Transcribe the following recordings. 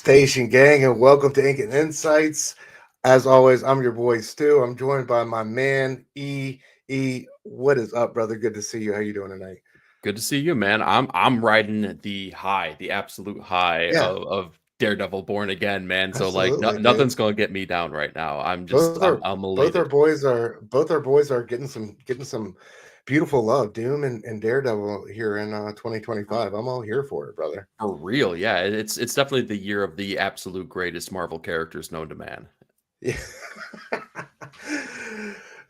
Station gang, and welcome to Ink and Insights. As always, I'm your boy Stu. I'm joined by my man E. E. What is up, brother? Good to see you. How you doing tonight? Good to see you, man. I'm riding the high, the absolute high Yeah, of Daredevil Born Again, man. So like absolutely, dude. nothing's gonna get me down right now. Both our I'm both our elated. boys are both our boys are getting some beautiful love. Doom and Daredevil here in 2025. I'm all here for it, brother. For real, yeah. It's definitely the year of the absolute greatest Marvel characters known to man. Yeah.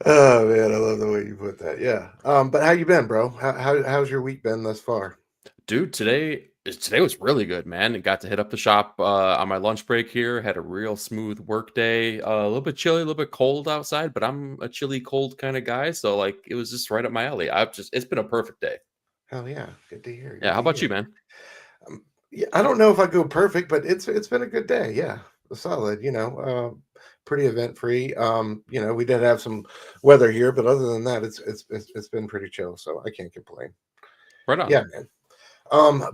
Oh man, I love the way you put that. Yeah. But how you been, bro? How's your week been thus far? Dude, today was really good, man. And got to hit up the shop on my lunch break here. Had a real smooth work day. A little bit chilly, a little bit cold outside, but I'm a chilly cold kind of guy, so like it was just right up my alley. It's been a perfect day. Hell yeah, good to hear. Yeah, Good how to about you, hear. man? Yeah, I don't know if I go perfect, but it's been a good day. Yeah, solid. Pretty event free. We did have some weather here, but other than that, it's been pretty chill. So I can't complain. Right on. Yeah, man.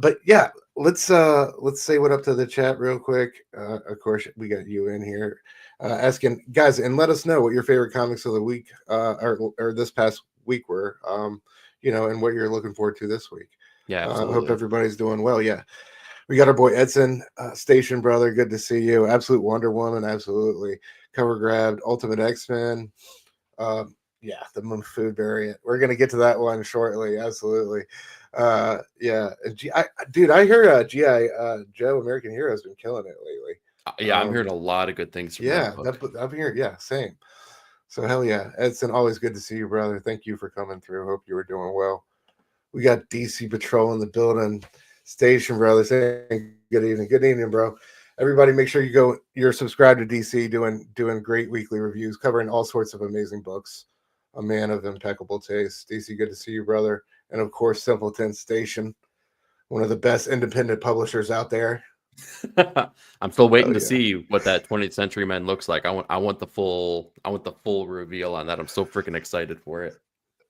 But yeah, let's say what up to the chat real quick. Of course, we got you in here asking guys, and let us know what your favorite comics of the week or this past week were. And what you're looking forward to this week. Yeah, Hope absolutely. everybody's doing well. Yeah, we got our boy Edson, Station Brother. Good to see you. Absolute Wonder Woman. Absolutely. Cover grabbed. Ultimate X Men. Yeah, the Moon Food variant. We're gonna get to that one shortly. Absolutely. Yeah. Dude, I hear GI Joe American Hero has been killing it lately. Yeah, I'm hearing a lot of good things from that Yeah, book. I'm here. Yeah, same. So hell yeah, Edson. Always good to see you, brother. Thank you for coming through. Hope you were doing well. We got DC Patrol in the building. Station brother saying good evening. Good evening, bro. Everybody, make sure you're subscribed to DC, doing great weekly reviews, covering all sorts of amazing books. A man of impeccable taste. DC, good to see you, brother. And of course, Simpleton Station, one of the best independent publishers out there. I'm still Oh waiting to yeah, see what that 20th Century Man looks like. I want the full reveal on that. I'm so freaking excited for it.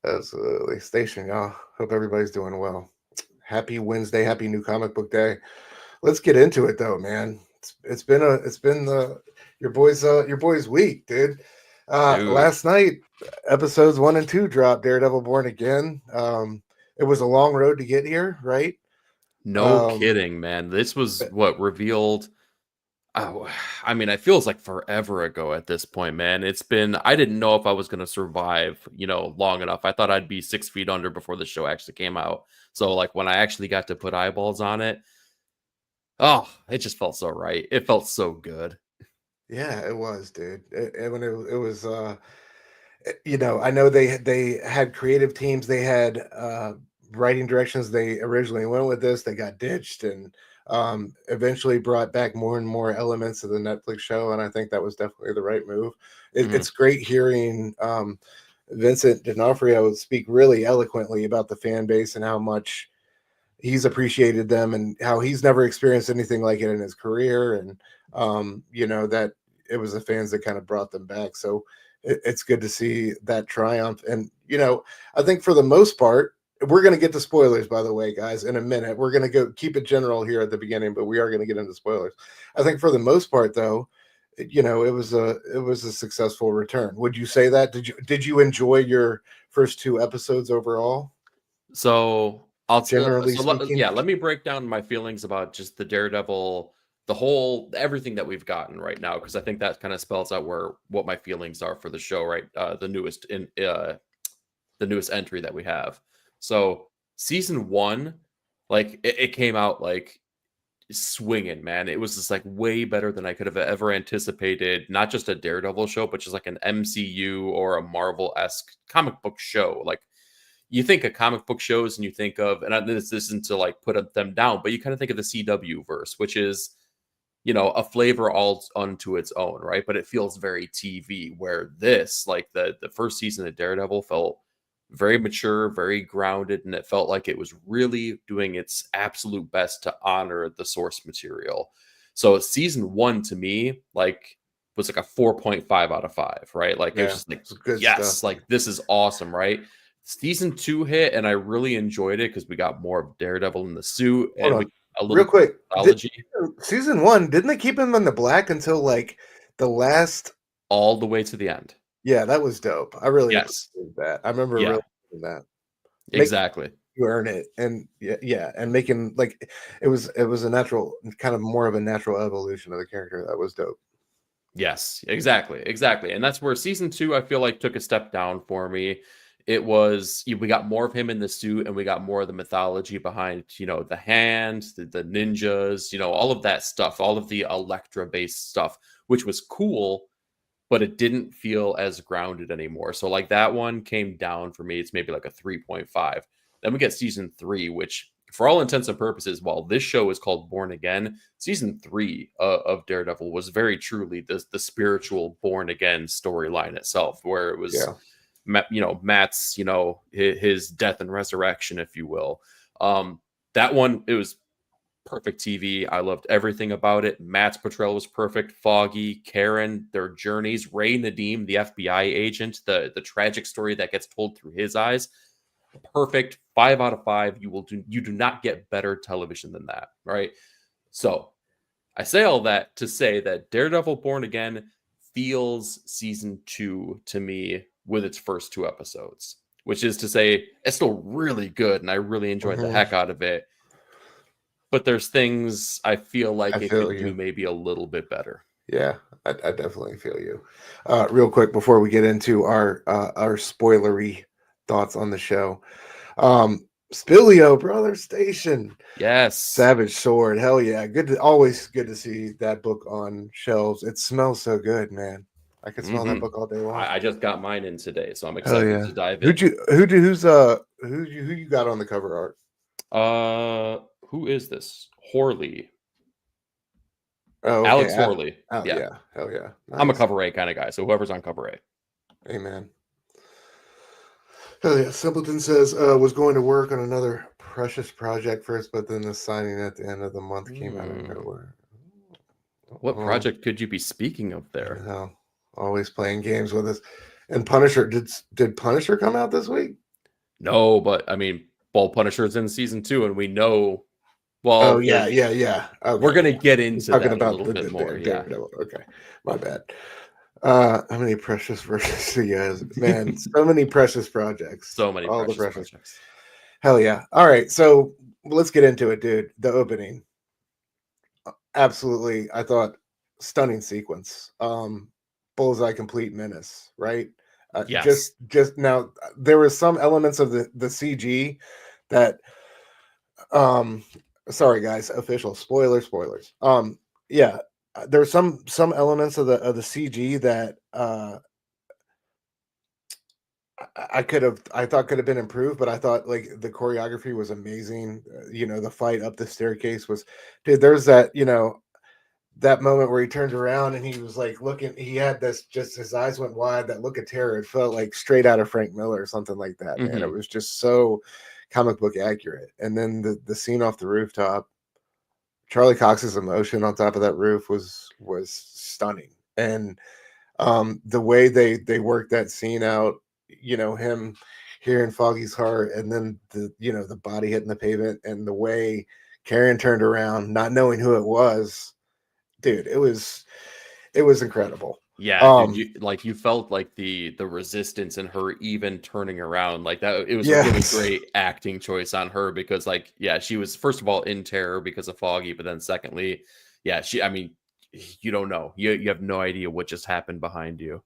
absolutely. Station, y'all. Hope everybody's doing well. Happy Wednesday. Happy New Comic Book Day. Let's get into it though, man. It's been the your boy's week, dude. Dude, Last night, episodes 1 and 2 dropped. Daredevil Born Again. It was a long road to get here, right? no Um, kidding, man. This was what revealed. Oh, I mean, it feels like forever ago at this point, man. I didn't know if I was going to survive, long enough. I thought I'd be 6 feet under before the show actually came out. So, like, when I actually got to put eyeballs on it, oh, it just felt so right. It felt so good. yeah, it was, dude. It was I know they had creative teams, they had writing directions. They originally went with this, they got ditched, and eventually brought back more and more elements of the Netflix show, and I think that was definitely the right move. Mhm. It's great hearing Vincent D'Onofrio speak really eloquently about the fan base and how much he's appreciated them and how he's never experienced anything like it in his career, and that it was the fans that kind of brought them back. So it's good to see that triumph. And I think for the most part, we're going to get to spoilers, by the way, guys, in a minute. We're going to go keep it general here at the beginning, but we are going to get into spoilers. I think for the most part, though, it was a successful return. Would you say that? Did you enjoy your first 2 episodes overall, generally speaking? Yeah, let me break down my feelings about just the Daredevil, the whole everything that we've gotten right now, because I think that kind of spells out what my feelings are for the show, right? The newest entry that we have. So season one, like it came out like swinging, man. It was just like way better than I could have ever anticipated. Not just a Daredevil show, but just like an MCU or a Marvel esque comic book show. Like you think of comic book shows and you think of, and this isn't to like put them down, but you kind of think of the CW verse, which is, a flavor all unto its own, right? But it feels very TV. Where this, like the first season of Daredevil, felt very mature, very grounded, and it felt like it was really doing its absolute best to honor the source material. So season one to me, like, was like a 4.5 out of 5, right? Like it was Yeah, just like, it's good stuff. yes, like this is awesome, right? Season two hit, and I really enjoyed it because we got more of Daredevil in the suit, Hold and we on. a real little quick, mythology season 1, didn't they keep him in the black until like the last? all the way to the end. Yeah, that was dope. I really Yes. appreciate that. I remember Yeah, really liking that. Make exactly. you earn it, and yeah, and making like it was a natural, kind of more of a natural evolution of the character. That was dope. Yes, exactly, exactly, and that's where season 2, I feel like, took a step down for me. It was we got more of him in the suit, and we got more of the mythology behind, the hand, the ninjas, all of that stuff, all of the Elektra-based stuff, which was cool, but it didn't feel as grounded anymore. So like that one came down for me. It's maybe like a 3.5. Then we get season 3, which for all intents and purposes, while this show is called Born Again, season 3 of Daredevil was very truly the spiritual Born Again storyline itself, where it was Yeah. Matt's his death and resurrection, if you will. That one, it was perfect TV. I loved everything about it. Matt's portrayal was perfect. Foggy, Karen, their journeys, Ray Nadeem, the FBI agent, the tragic story that gets told through his eyes. Perfect. 5 out of 5. You do not get better television than that, right? So I say all that to say that Daredevil Born Again feels season 2 to me with its first 2 episodes, which is to say it's still really good and I really enjoyed the Mhm. heck out of it, but there's things I feel I like it feel could do you. maybe a little bit better. Yeah, I definitely feel you. Real quick before we get into our spoilery thoughts on the show, Spilio Brother Station, Yes. Savage Sword. Hell yeah, always good to see that book on shelves. It smells so good, man. I could smell that Hmm. book all day long. I just got mine in today, so I'm Hell excited yeah. to dive Who'd in. you who do who's who you got on the cover art? Who is this? Horley. Oh, okay. Alex Horley. Oh Yeah. yeah. Hell yeah. I'm a Nice. cover A kind of guy, so whoever's on cover A. Amen. Hell yeah. Simpleton says was going to work on another precious project first, but then the signing at the end of the month came out of Hmm. nowhere. What Oh, project could you be speaking of I there? know. Always playing games with us. And Punisher, did Punisher come out this week? No, but I mean, Ball Punisher's in season 2, and we know. Oh Well, yeah, yeah, yeah. we're Okay, gonna yeah. get We're into talking that a about little the, bit the, more. the Yeah. Daredevil. Okay, my bad. How many precious verses he has? Man, so many precious projects. So many All the precious precious. projects. Hell yeah. All right, so let's get into it, dude. The opening. Absolutely, I thought stunning sequence. Bullseye complete menace, right? Yes. Just now there was some elements of the CG that um sorry guys, official spoilers. Yeah, there's some elements of the CG that I thought could have been improved, but I thought like the choreography was amazing. The fight up the staircase was, dude. There's that moment where he turns around and he was like looking. He had this, just his eyes went wide. That look of terror. It felt like straight out of Frank Miller or something like that. Man, it Hmm. was just so comic book accurate. And then the scene off the rooftop, Charlie Cox's emotion on top of that roof was stunning. And the way they worked that scene out, him hearing Foggy's heart, and then the body hitting the pavement, and the way Karen turned around, not knowing who it was, dude, it was incredible. Yeah, dude, Um, you felt like the resistance in her even turning around like that. It was a really yes, great acting choice on her because, like, yeah, she was first of all in terror because of Foggy, but then secondly, yeah, I mean, you don't know, you have no idea what just happened behind you.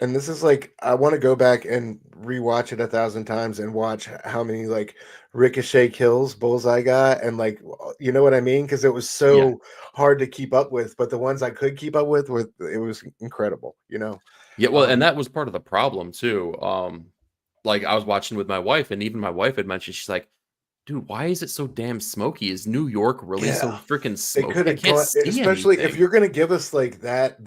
and this is like I want to go back and rewatch it 1,000 times and watch how many like ricochet kills Bullseye got, and like you know what I mean, because it was Yeah, so hard to keep up with, but the ones I could keep up with were it was incredible. yeah, well, and Um, that was part of the problem too. Like I was watching with my wife, and even my wife had mentioned, she's like, "Dude, why is it so damn smoky? Is New York really so yeah, freaking they could smoky? I have can't gone, see especially if anything." you're gonna give us like that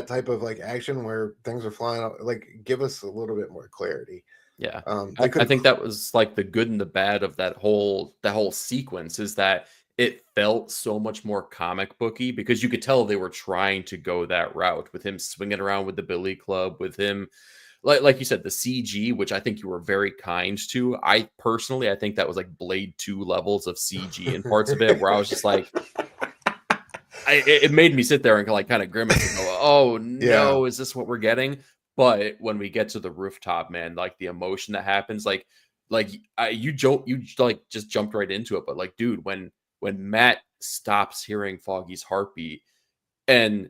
type of like action where things are flying out, like give us a little bit more clarity. Yeah. They could I have. think that was like the good and the bad of that whole sequence is that it felt so much more comic booky because you could tell they were trying to go that route with him swinging around with the billy club, with him like you said, the CG, which I think you were very kind to. I personally, I think that was like Blade 2 levels of CG in parts of it, where I was just like, it made me sit there and like kind of grimace and go, "Oh Yeah, no, is this what we're getting?" But when we get to the rooftop, man, like the emotion that happens, you like just jumped right into it. But like, dude, when Matt stops hearing Foggy's heartbeat and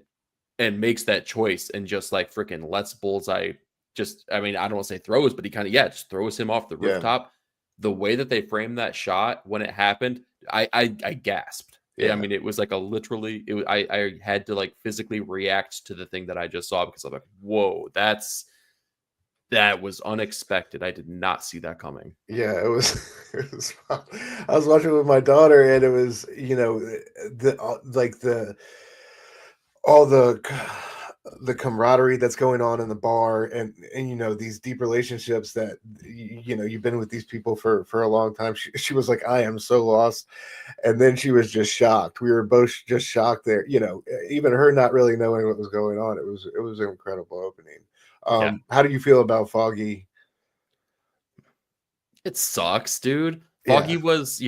makes that choice and just like freaking lets Bullseye just, I mean, I don't want to say throws, but he kind of, yeah, just throws him off the yeah, rooftop. The way that they framed that shot when it happened, I gasped. I yeah. mean, it was like a literally, I had to like physically react to the thing that I just saw because I'm like, whoa, that was unexpected. I did not see that coming. Yeah, it was. It was fun. I was watching with my daughter, and it was, like all the camaraderie that's going on in the bar, and these deep relationships that you've been with these people for a long time. She was like, I am so lost, and then she was just shocked. We were both just shocked there. Even her not really knowing what was going on. It was an incredible opening. Yeah. How do you feel about Foggy? It sucks, dude. Yeah, Foggy was,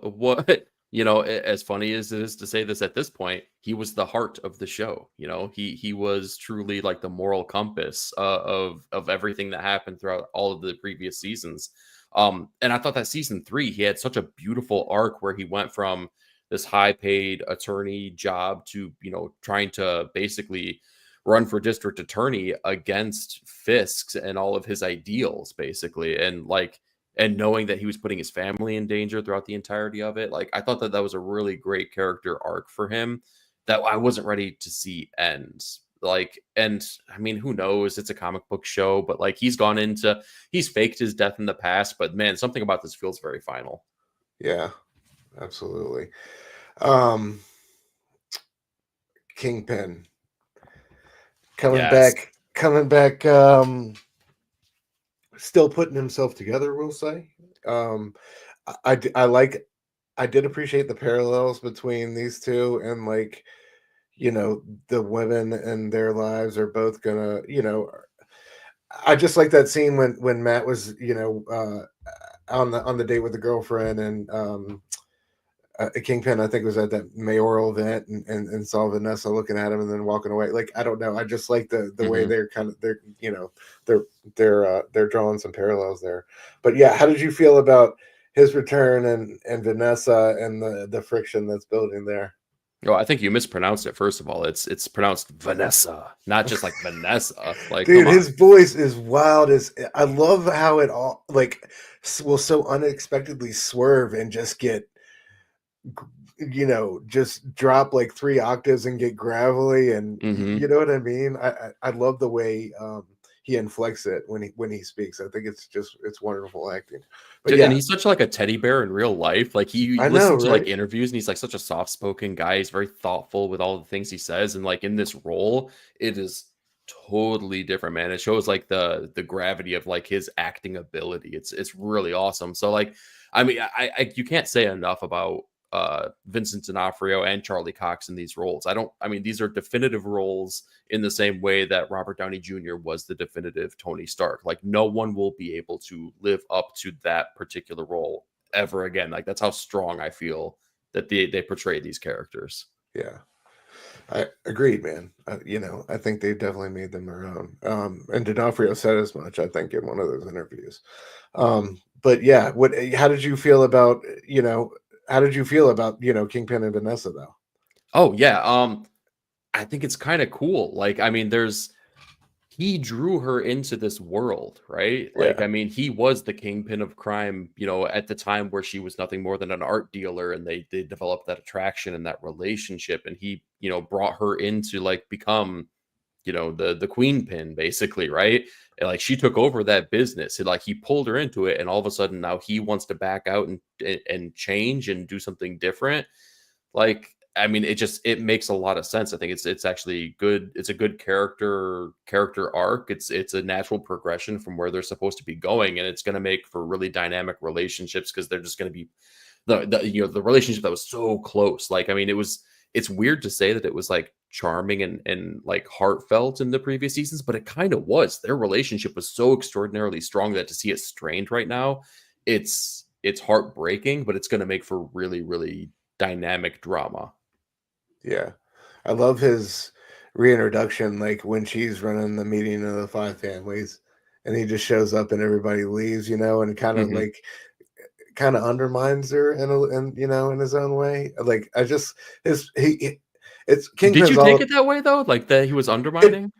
what, as funny as it is to say this at this point, he was the heart of the show. He was truly like the moral compass of everything that happened throughout all of the previous seasons. And I thought that season 3, he had such a beautiful arc where he went from this high paid attorney job to, trying to basically run for district attorney against Fisk's and all of his ideals, basically. And knowing that he was putting his family in danger throughout the entirety of it, like I thought that was a really great character arc for him that I wasn't ready to see end. Like, and I mean, who knows? It's a comic book show, but like he's faked his death in the past, but man, something about this feels very final. yeah, absolutely. Um, Kingpin coming Yes. back, still putting himself together. We'll say. Um, I did appreciate the parallels between these two, and like the women and their lives are both gonna. I just like that scene when Matt was on the date with the girlfriend, and Kingpin, I think, was at that mayoral event, and saw Vanessa looking at him and then walking away. Like, I don't know. I just like the way Mhm. they're drawing some parallels there. But yeah, how did you feel about his return, and Vanessa, and the friction that's building there? Oh, I think you mispronounced it. First of all, it's pronounced Vanessa, not just like Vanessa. Like, come Dude, on. his voice is wild. As I love how it all like will so unexpectedly swerve and just get just drop like 3 octaves and get gravelly, and you Hmm. know what I mean. I love the way he inflects it when he speaks. I think it's wonderful acting. But And yeah, he's such like a teddy bear in real life. Like he I know, listens to like right? interviews and he's like such a soft-spoken guy. He's very thoughtful with all the things he says. And like in this role, it is totally different, man. It shows like the gravity of like his acting ability. It's really awesome. So like, I mean, I you can't say enough about Vincent D'Onofrio and Charlie Cox in these roles. I mean, these are definitive roles in the same way that Robert Downey Jr. was the definitive Tony Stark. Like, no one will be able to live up to that particular role ever again. Like, that's how strong I feel that they portray these characters. Yeah, I agreed, man. I think they definitely made them their own. And D'Onofrio said as much, I think, in one of those interviews. But yeah, how did you feel about Kingpin and Vanessa, though? Oh yeah, I think it's kind of cool. Like, I mean, he drew her into this world, right? Like, Yeah, I mean, he was the kingpin of crime, at the time where she was nothing more than an art dealer, and they developed that attraction and that relationship, and he, brought her in to like become, the queen pin, basically, right? And like she took over that business, and like he pulled her into it, and all of a sudden now he wants to back out and change and do something different. Like, I mean, it makes a lot of sense. I think it's actually good. It's a good character arc. It's a natural progression from where they're supposed to be going, and it's going to make for really dynamic relationships because they're just going to be the relationship that was so close. Like, I mean, it's weird to say that it was like charming and like heartfelt in the previous seasons, but it kind of was. Their relationship was so extraordinarily strong that to see it strained right now, it's heartbreaking, but it's going to make for really, really dynamic drama. Yeah. I love his reintroduction, like when she's running the meeting of the five families and he just shows up and everybody leaves, and Mhm. kind of undermines her in his own way. Like I just his he it's Did Kingpin's you take all it that way though? Like that he was it. undermining?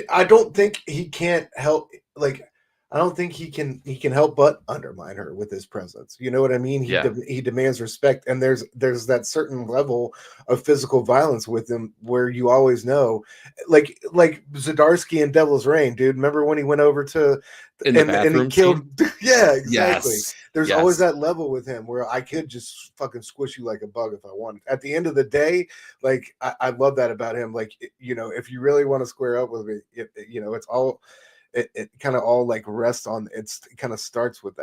I don't think he can't help. Like I don't think he can help but undermine her with his presence. You know what I mean? He Yeah. he demands respect, and there's that certain level of physical violence with him where you always know, like Zdarsky and Devil's Reign, dude. Remember when he went over to In the and he bathroom scene? killed? Yeah, exactly. Yes. There's always Yes. that level with him where I could just fucking squish you like a bug if I wanted. At the end of the day, like I love that about him. Like if you really want to square up with me, it's all it kind of all like rests on it kind of starts with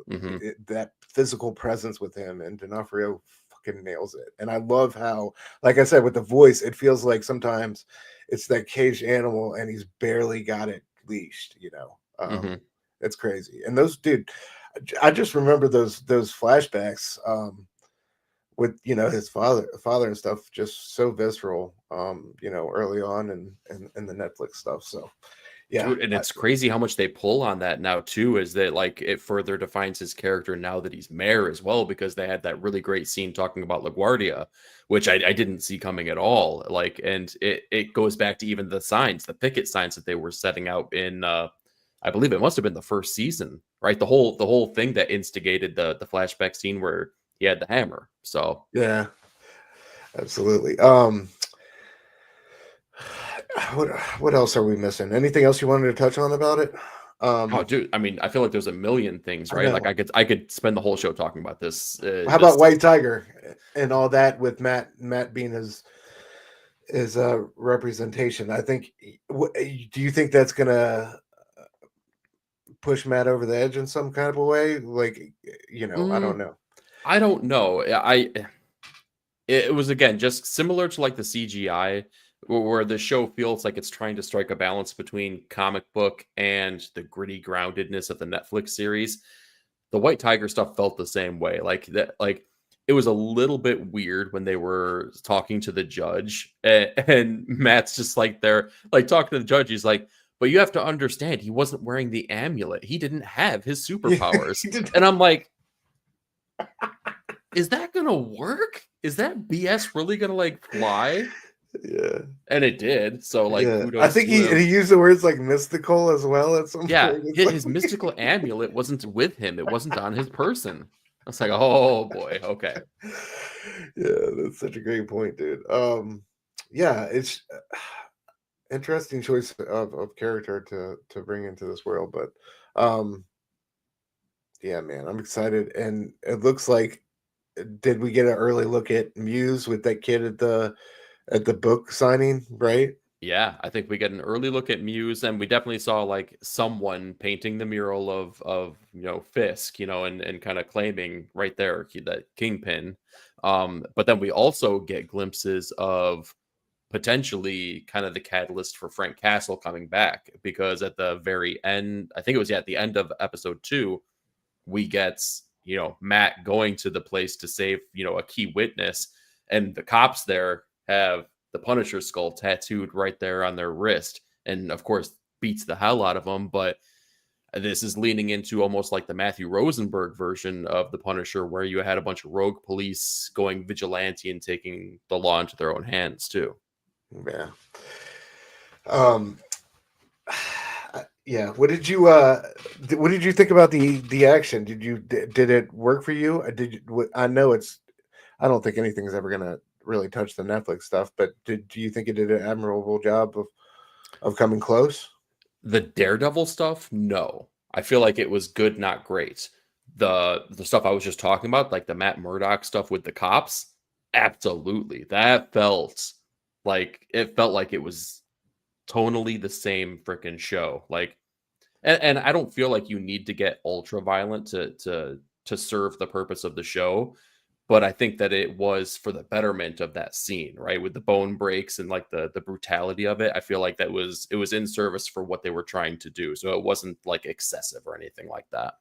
Mhm. that physical presence with him, and D'Onofrio fucking nails it. And I love how, like I said, with the voice, it feels like sometimes it's that caged animal and he's barely got it leashed. Mhm. It's crazy. And those dude, I just remember those flashbacks with his father and stuff, just so visceral early on and the Netflix stuff. So yeah. Dude, and it's crazy how much they pull on that now too, is that like it further defines his character now that he's mayor as well, because they had that really great scene talking about LaGuardia, which I didn't see coming at all. Like, and it goes back to even the signs, the picket signs that they were setting out in I believe it must have been the first season, right? The whole thing that instigated the flashback scene where he had the hammer. So Yeah, absolutely. What what else are we missing? Anything else you wanted to touch on about it? oh, Um, dude, I mean, I feel like there's a million things, I right? Like know. I could spend the whole show talking about this. How about Just White Tiger and all that with Matt being his representation? I think. Do you think that's gonna push Matt over the edge in some kind of a way? Like, I don't mm, know. I don't know. It was again just similar to like the CGI, where the show feels like it's trying to strike a balance between comic book and the gritty groundedness of the Netflix series. The White Tiger stuff felt the same way. Like that, like it was a little bit weird when they were talking to the judge, and Matt's just like they're like talking to the judge. He's like, "But you have to understand, he wasn't wearing the amulet. He didn't have his Yeah, superpowers." he did. And I'm like, is that gonna work? Is that BS really gonna like fly? Yeah, And it did. So like yeah. I kudos think to he him. used the words like mystical as well at some Yeah, point. It's like, his mystical amulet wasn't with him. It wasn't on his person. I was like, oh boy, okay. yeah, that's such a great point, dude. Yeah, it's interesting choice of character to bring into this world, but um, yeah, man, I'm excited, and it looks like did we get an early look at Muse with that kid at the book signing, right? Yeah, I think we get an early look at Muse, and we definitely saw like someone painting the mural of Fisk, and kind of claiming right there that Kingpin. But then we also get glimpses of potentially kind of the catalyst for Frank Castle coming back, because at the very end, I think it was at the end of episode 2, we get Matt going to the place to save a key witness, and the cops there have the Punisher skull tattooed right there on their wrist, and of course beats the hell out of them. But this is leaning into almost like the Matthew Rosenberg version of the Punisher, where you had a bunch of rogue police going vigilante and taking the law into their own hands too. Yeah. Um, yeah. What did you think about the action? Did it work for you? I know I don't think anything's ever gonna really touch the Netflix stuff, but do you think it did an admirable job of coming close? The Daredevil stuff, no. I feel like it was good, not great. The stuff I was just talking about, like the Matt Murdock stuff with the cops, absolutely. That felt like it was tonally the same freaking show. Like, and I don't feel like you need to get ultra violent to serve the purpose of the show. but I think that it was for the betterment of that scene, right? With the bone breaks and like the brutality of it. I feel like it was in service for what they were trying to do. So it wasn't like excessive or anything like that.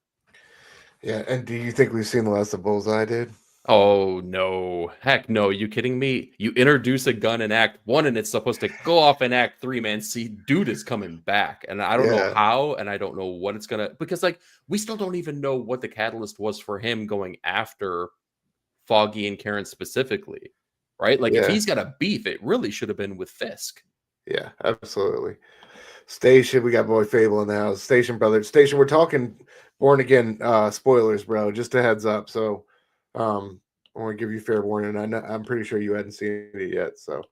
Yeah, and do you think we've seen the last of Bullseye, dude? Oh no. Heck no. You kidding me? You introduce a gun in Act 1 and it's supposed to go off in Act 3, man. See, dude is coming back. And I don't know Yeah, how, and I don't know what it's gonna, because like we still don't even know what the catalyst was for him going after Foggy and Karen specifically. Right? Like if yeah, he's got a beef, it really should have been with Fisk. yeah, absolutely. Station, we got boy Fable in the house. Station brother, Station. We're talking Born Again spoilers, bro. Just a heads up. So, I want to give you fair warning. I'm pretty sure you hadn't seen it yet. So,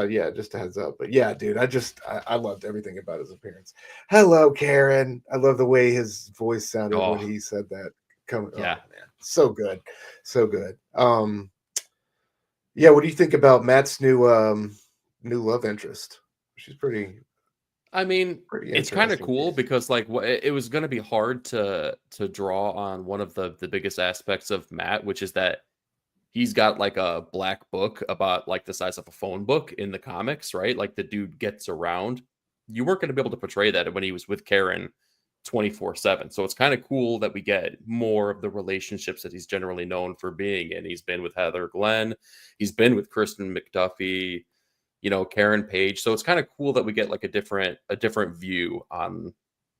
yeah, just a heads up. But yeah, dude, I loved everything about his appearance. Hello, Karen. I love the way his voice sounded when Oh, he said that. Oh yeah. man, so good, so good. Yeah. What do you think about Matt's new love interest? She's I mean, pretty it's kind of interesting cool piece. because like it was going to be hard to draw on one of the biggest aspects of Matt, which is that he's got like a black book about like the size of a phone book in the comics, right? Like the dude gets around. You weren't going to be able to portray that when he was with Karen 24/7. So it's kind of cool that we get more of the relationships that he's generally known for being in. He's been with Heather Glenn, he's been with Kristen McDuffie, Karen Page. So it's kind of cool that we get like a different view on,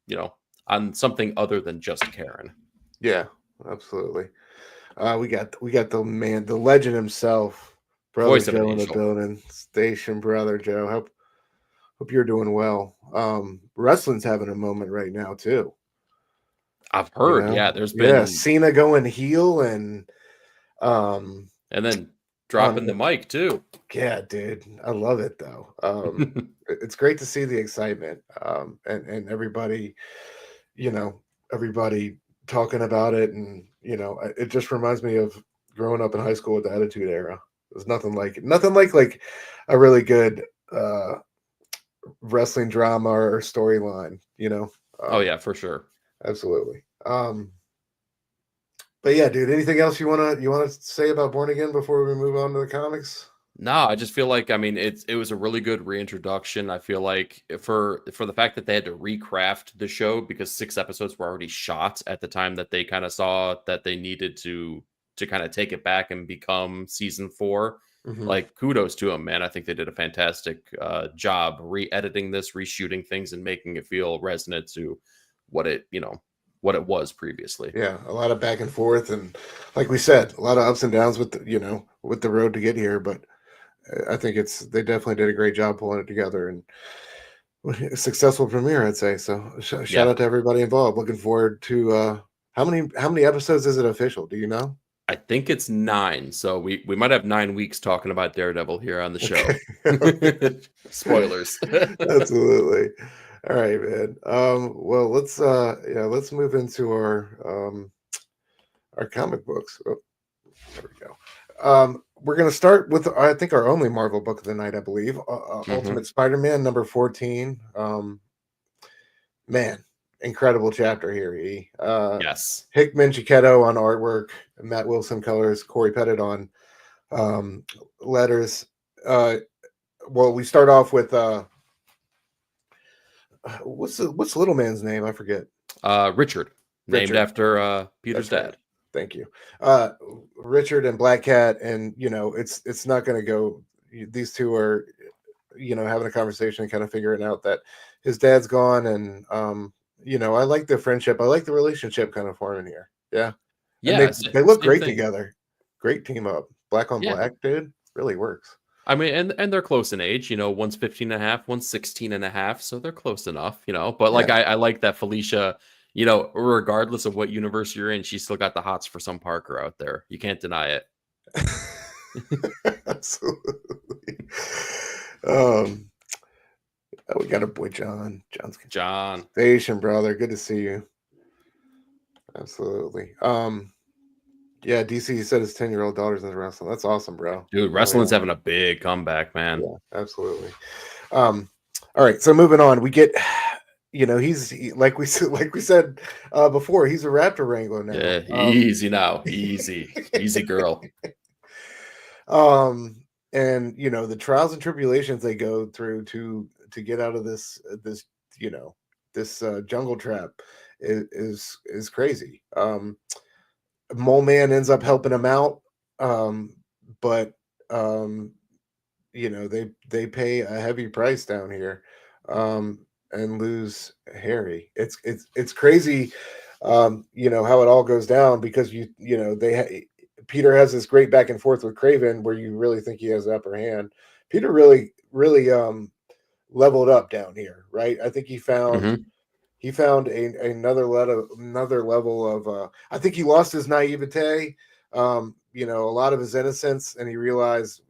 you know, on something other than just Karen. Yeah, absolutely. We got the legend himself, brother Voice of an Joe in the angel. building. Station brother Joe. Hope you're doing well. Wrestling's having a moment right now too. I've You heard, know, yeah, there's yeah, been, Cena going heel and um and then on dropping the mic too. yeah, dude, I love it though. It's great to see the excitement and everybody, you know, everybody talking about it, and it just reminds me of growing up in high school with the Attitude Era. There's nothing like it. Nothing like a really good wrestling drama or storyline. Oh Um, yeah, for sure. absolutely. But yeah, dude. Anything else you wanna say about Born Again before we move on to the comics? No, I just feel like, I mean, it was a really good reintroduction. I feel like for the fact that they had to recraft the show because 6 episodes were already shot at the time that they kind of saw that they needed to kind of take it back and become season 4. Hmm. Like kudos to them, man. I think they did a fantastic job re-editing this, reshooting things, and making it feel resonant to what what it was previously. Yeah, a lot of back and forth, and like we said, a lot of ups and downs with with the road to get here. But I think they definitely did a great job pulling it together, and a successful premiere, I'd say. So shout Yeah, out to everybody involved. Looking forward to how many episodes is it official? Do you know? I think it's 9. So we might have 9 weeks talking about Daredevil here on the Okay. show. Okay. Spoilers. Absolutely. All right, man. Well, let's move into our comic books. Oh, there we go. We're gonna start with I think our only Marvel book of the night, I believe. Hmm. Ultimate Spider-Man number 14. Man, incredible chapter here. Yes. Hickman Giachetto on artwork, Matt Wilson colors, Corey Pettit on letters. Uh, well, we start off with what's little man's name? I forget. Richard, named Richard. after Peter's That's right. dad. Thank you. Uh, Richard and Black Cat, and it's not going to go. These two are, having a conversation and kind of figuring out that his dad's gone, and I like the friendship. I like the relationship kind of forming here. Yeah, and Yeah, they look same great thing. together. Great team up. Black on Yeah. black, dude. Really works. I mean, and they're close in age, one's 15 and a half, one's 16 and a half. So they're close enough, but like, Yeah. I like that Felicia, regardless of what universe you're in, she's still got the hots for some Parker out there. You can't deny it. Absolutely. Um, we got a boy John. John's John. station, brother. Good to see you. Absolutely. Yeah, DC said his 10-year-old daughter's in wrestling. That's awesome, bro. Dude, Oh wrestling's having a big comeback, man. yeah, absolutely. All right, so moving on, we get, like we said, before, he's a raptor wrangler now. Yeah, easy now, easy girl. And the trials and tribulations they go through to get out of this this jungle trap is crazy. Mole Man ends up helping him out, but um they pay a heavy price down here, and lose Harry. It's crazy, how it all goes down, because Peter has this great back and forth with Craven where you really think he has the upper hand. Peter really leveled up down here, right? I think Hmm. he found another level of I think he lost his naivete, a lot of his innocence, and he realized,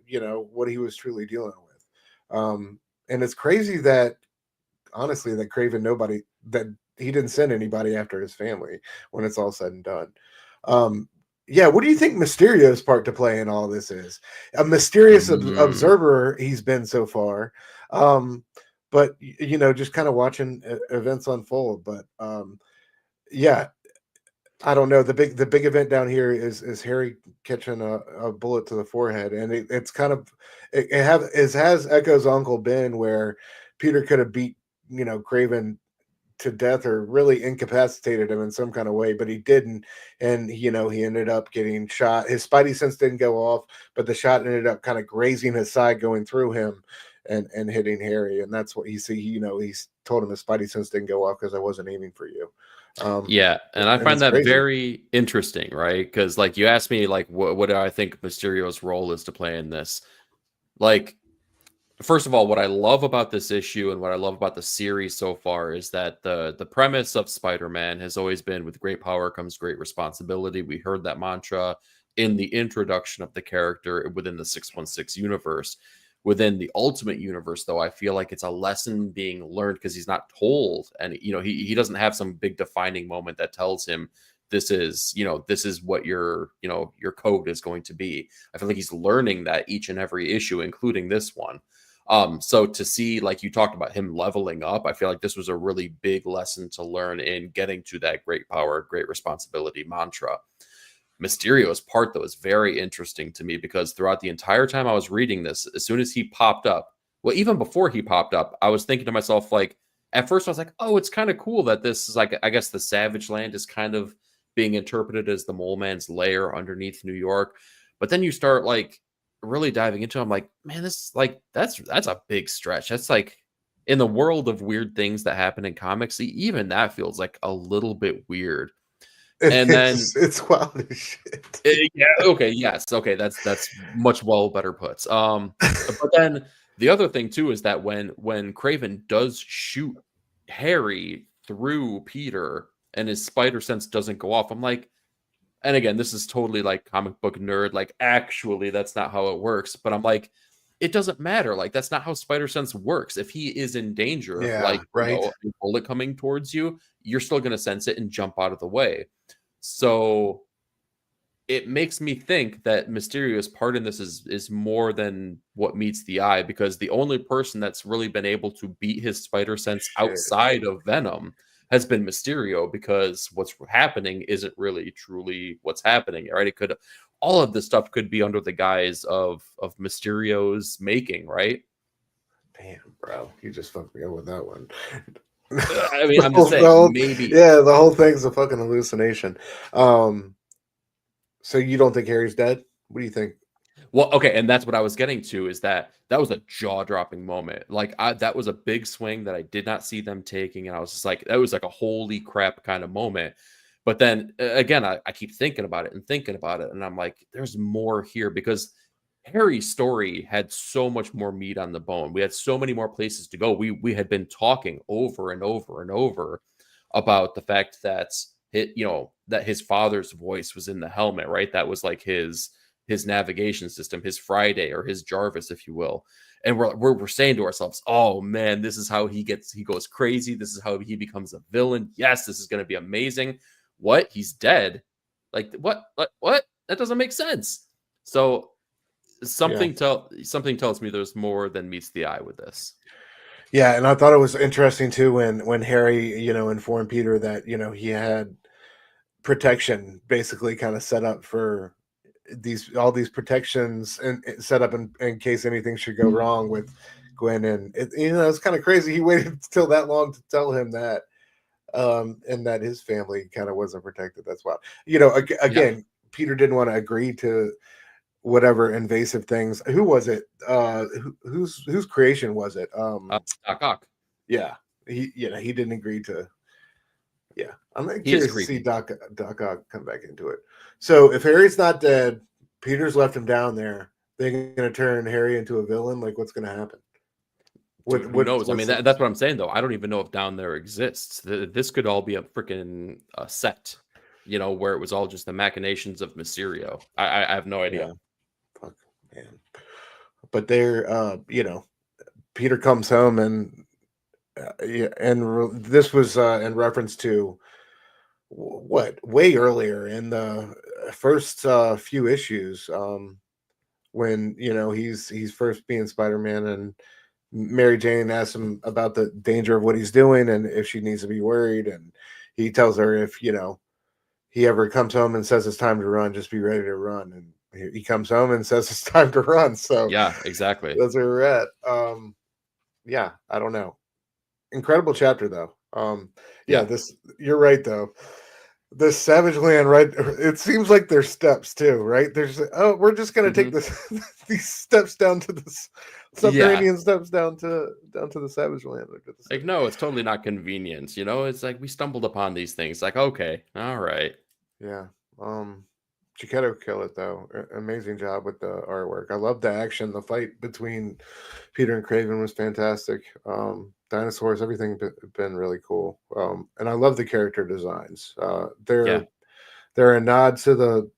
what he was truly dealing with. And it's crazy that, honestly, that Craven nobody that he didn't send anybody after his family when it's all said and done. Um, yeah, what do you think Mysterio's part to play in all this is? A mysterious observer he's been so far, but just kind of watching events unfold. But yeah, I don't know. The big event down here is Harry catching a bullet to the forehead, and it's kind of it has echoes of Uncle Ben, where Peter could have beat Craven to death or really incapacitated him in some kind of way, but he didn't. And he ended up getting shot. His spidey sense didn't go off, but the shot ended up kind of grazing his side, going through him and hitting Harry. And that's what he's told him his spidey sense didn't go off because I wasn't aiming for you. Yeah, and I And find it's that crazy. very interesting, right? Because like you asked me, like what do I think Mysterio's role is to play in this? Like, first of all, what I love about this issue and what I love about the series so far is that the premise of Spider-Man has always been, with great power comes great responsibility. We heard that mantra in the introduction of the character within the 616 universe. Within the Ultimate Universe, though, I feel like it's a lesson being learned because he's not told, and he doesn't have some big defining moment that tells him this is what your code is going to be. I feel like he's learning that each and every issue, including this one. So to see, like you talked about, him leveling up, I feel like this was a really big lesson to learn in getting to that great power, great responsibility mantra. Mysterio's part, though, is very interesting to me because throughout the entire time I was reading this, as soon as he popped up, well, even before he popped up, I was thinking to myself, like, at first I was like, oh, it's kind of cool that this is, like, I guess the Savage Land is kind of being interpreted as the Mole Man's lair underneath New York. But then you start, like, really diving into it, I'm like, man, this, like, that's a big stretch. That's like, in the world of weird things that happen in comics, even that feels like a little bit weird. And then It's wild as shit. yeah, okay, yes, okay, that's much well better put. But then the other thing too is that when Craven does shoot Harry through Peter and his spider sense doesn't go off, I'm like, and again, this is totally like comic book nerd, like actually that's not how it works. But I'm like, it doesn't matter. Like that's not how spider sense works. If he is in danger, Yeah, like right. a bullet coming towards you, you're still gonna sense it and jump out of the way. So it makes me think that Mysterio's part in this is more than what meets the eye, because the only person that's really been able to beat his spider sense Shit. outside of Venom has been Mysterio, because what's happening isn't really truly what's happening, right? It could, all of this stuff could be under the guise of Mysterio's making, right? Damn, bro, you just fucked me up with that one. I mean, I'm just saying, maybe. Yeah, the whole thing's a fucking hallucination. Um, so you don't think Harry's dead? What do you think? Well, okay, and that's what I was getting to, is that that was a jaw-dropping moment. Like that was a big swing that I did not see them taking, and I was just like, that was like a holy crap kind of moment. But then again, I keep thinking about it and thinking about it, and I'm like, there's more here, because Harry's story had so much more meat on the bone. We had so many more places to go. We had been talking over and over and over about the fact that that his father's voice was in the helmet, right? That was like his navigation system, his Friday or his Jarvis, if you will. And we're saying to ourselves, oh man, this is how he goes crazy. This is how he becomes a villain. Yes, this is going to be amazing. What? He's dead. Like what? What? That doesn't make sense. So Yeah, something tells me there's more than meets the eye with this. Yeah, and I thought it was interesting too when Harry, informed Peter that, he had protection basically kind of set up for all these protections and set up in case anything should go wrong with Gwen. And it's kind of crazy he waited till that long to tell him that, and that his family kind of wasn't protected. That's why, Yeah, again, Peter didn't want to agree to whatever invasive things. Who was it? Whose creation was it? Doc Ock. Yeah, he didn't agree to. Yeah, I'm He is curious to see creepy. Doc Ock come back into it. So if Harry's not dead, Peter's left him down there. They're going to turn Harry into a villain. Like, what's going to happen? Dude, who knows? I What's mean, the, that's what I'm saying, though. I don't even know if down there exists. This could all be a freaking set, where it was all just the machinations of Mysterio. I have no idea. yeah, fuck, man. But they're, Peter comes home and yeah, and this was in reference to what way earlier in the first few issues, when he's first being Spider-Man, and Mary Jane asks him about the danger of what he's doing and if she needs to be worried, and he tells her if he ever comes home and says it's time to run, just be ready to run. And he comes home and says it's time to run. So Yeah, exactly. that's where we're at. Yeah, I don't know. Incredible chapter though. Yeah, Yeah. this you're right though. This Savage Land, right? It seems like there's steps too, right? There's we're just gonna take Hmm. this these steps down to this Yeah. subterranean steps down to the Savage Land. Like, no, it's totally not convenience. It's like we stumbled upon these things. Like, okay, all right. Yeah. Um Chiquetto kill it though. Amazing job with the artwork. I love the action. The fight between Peter and Craven was fantastic. Dinosaurs, everything been really cool. And I love the character designs. Yeah. They're a nod to the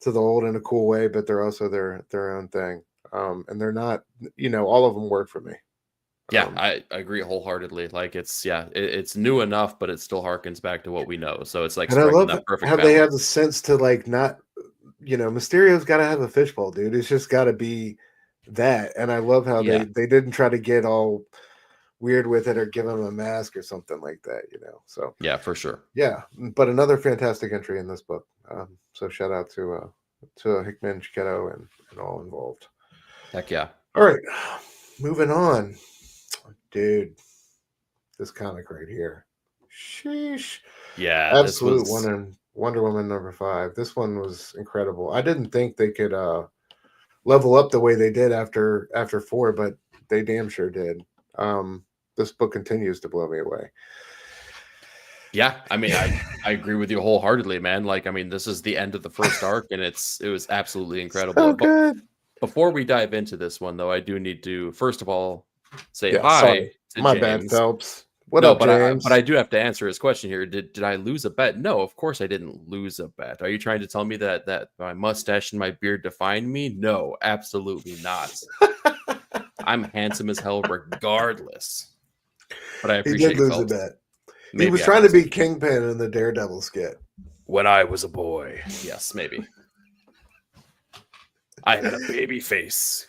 old in a cool way, but they're also their own thing. And they're not, all of them work for me. Yeah, Um, I agree wholeheartedly. Like, it's new enough, but it still harkens back to what we know. So it's like and I striking love that perfect how they have the balance. sense to like not, Mysterio's got to have a fishbowl, dude. It's just got to be that. And I love how Yeah. they didn't try to get all weird with it or give him a mask or something like that. So Yeah, for sure. yeah, but another fantastic entry in this book. So shout out to Hickman, Chiquetto, and all involved. Heck yeah. All right, moving on, dude. This comic right here, sheesh, Yeah, this absolute was Wonder Woman #5. This one was incredible. I didn't think they could level up the way they did after 4, but they damn sure did. This book continues to blow me away. yeah, I mean, I agree with you wholeheartedly, man. Like, I mean, this is the end of the first arc, and it was absolutely incredible. So But good. before we dive into this one, though, I do need to first of all say Yeah, hi sorry. to My bad, James. Phelps. What No, up, but I James? do have to answer his question here. Did I lose a bet? No, of course I didn't lose a bet. Are you trying to tell me that my mustache and my beard define me? No, absolutely not. I'm handsome as hell regardless. But I He did appreciate you, lose a Phelps. bet. He was Maybe I trying to lost. be Kingpin in the Daredevil skit. When I was a boy. Yes, maybe. I had a baby face.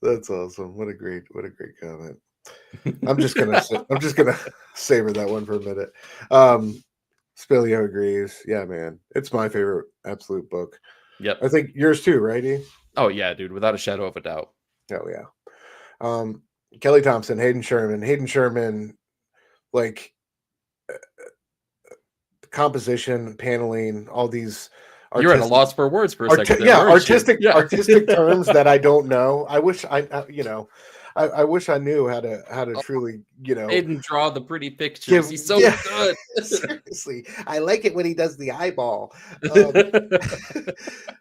That's awesome. What a great comment. I'm just gonna savor that one for a minute. Spilio agrees. Yeah, man. It's my favorite absolute book. Yep. I think yours too, right, E? Oh yeah, dude, without a shadow of a doubt. Oh yeah. Um, Kelly Thompson, Hayden Sherman. Hayden Sherman, like composition, paneling, all these You're at a artistic loss for words for a second there, yeah, weren't you? Yeah. artistic terms that I don't know. I wish I wish I knew how to Oh, truly, Aiden draw the pretty pictures. give He's so yeah. good. Seriously, I like it when he does the eyeball. Um,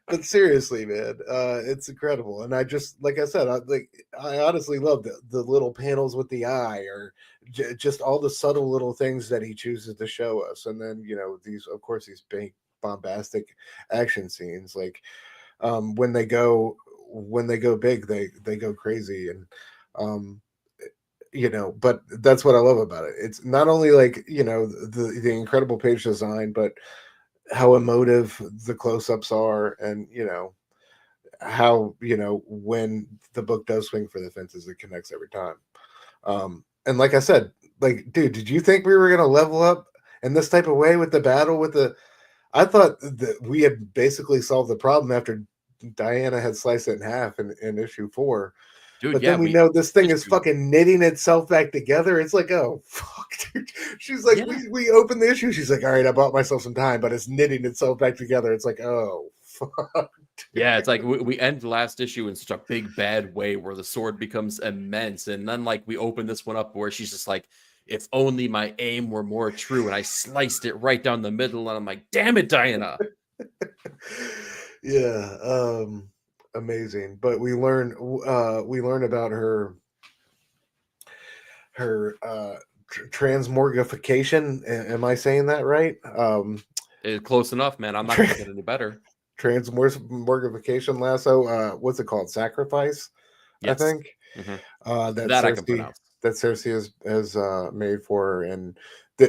but seriously, man, it's incredible. And I just, like I said, I honestly love the little panels with the eye, or just all the subtle little things that he chooses to show us. And then these, of course, these big bombastic action scenes, like when they go big, they go crazy. And um but that's what I love about it. It's not only like the incredible page design, but how emotive the close-ups are, and how, when the book does swing for the fences, it connects every time. And like I said, like, dude, did you think we were gonna level up in this type of way with the battle with the? I thought that we had basically solved the problem after Diana had sliced it in half in issue 4. Dude, But yeah, then we know this thing is issue. fucking knitting itself back together. It's like, oh fuck, dude. She's like, Yeah. we opened the issue. She's like, all right, I bought myself some time, but it's knitting itself back together. It's like, oh fuck. Yeah, it's like we end the last issue in such a big bad way where the sword becomes immense, and then like we open this one up where she's just like, if only my aim were more true, and I sliced it right down the middle, and I'm like, damn it, Diana. Yeah, amazing. But we learn about her transmorgification. Am I saying that right? Close enough, man. I'm not gonna get any better. Transmorgification lasso. What's it called? Sacrifice, I Yes. think. hmm That That I can Cersei pronounce. has made for her. And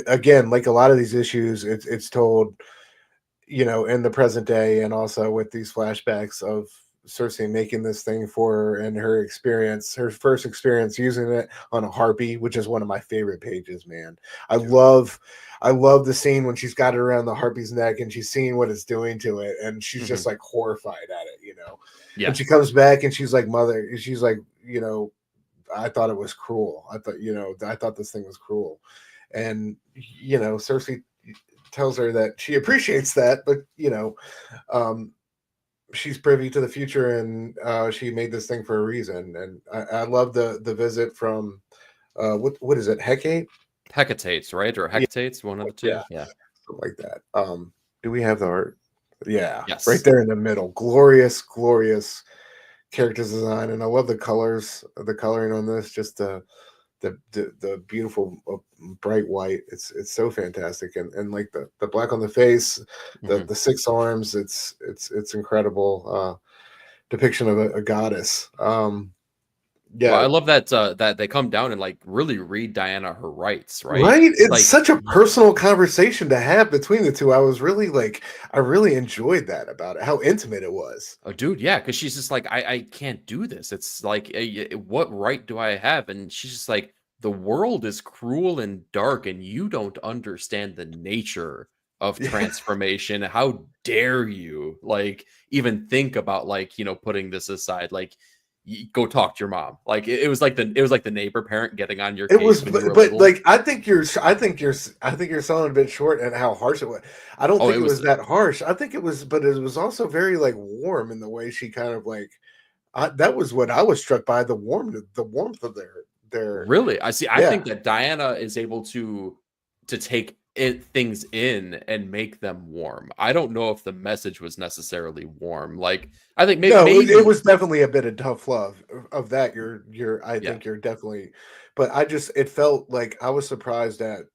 again, like a lot of these issues, it's told, in the present day, and also with these flashbacks of Cersei making this thing for her and her experience, her first experience using it on a harpy, which is one of my favorite pages, man. I Dude. love I love the scene when she's got it around the harpy's neck and she's seeing what it's doing to it, and she's just like horrified at it. Yeah. And she comes back and she's like, mother, she's like, I thought it was cruel. I thought this thing was cruel. And Cersei tells her that she appreciates that, but um, she's privy to the future, and she made this thing for a reason. And I love the visit from what is it, Hecate? Hecates, right? Or Yeah, Hecates, one of the yeah, two. Yeah. something like that. Do we have the art? Yeah, right Yes. there in the middle. Glorious, glorious character design, and I love the coloring on this. Just the beautiful bright white. It's so fantastic, and like the black on the face, hmm the 6 arms. It's incredible depiction of a goddess. Well, Yeah, I love that that they come down and like really read Diana her rights, right? right. It's Like, such a personal conversation to have between the two. I really enjoyed that about it. How intimate it was. oh, dude, yeah, because she's just like, I can't do this. It's like, what right do I have? And she's just like, the world is cruel and dark, and you don't understand the nature of Yeah. transformation. How dare you, like, even think about like, putting this aside? Like, go talk to your mom. Like, it was like the neighbor parent getting on your It was, case when you were but little. like I think you're selling a bit short and how harsh it was. I don't Oh, think it it was was. that harsh. I think it was, but it was also very like warm in the way she kind of like. That was what I was struck by, the warmth of their. Really? I see. I Yeah, think that Diana is able to take things in and make them warm. I don't know if the message was necessarily warm. Like, I think no, it maybe. was definitely a bit of tough love of that. I Yeah. think you're definitely, but it felt like I was surprised at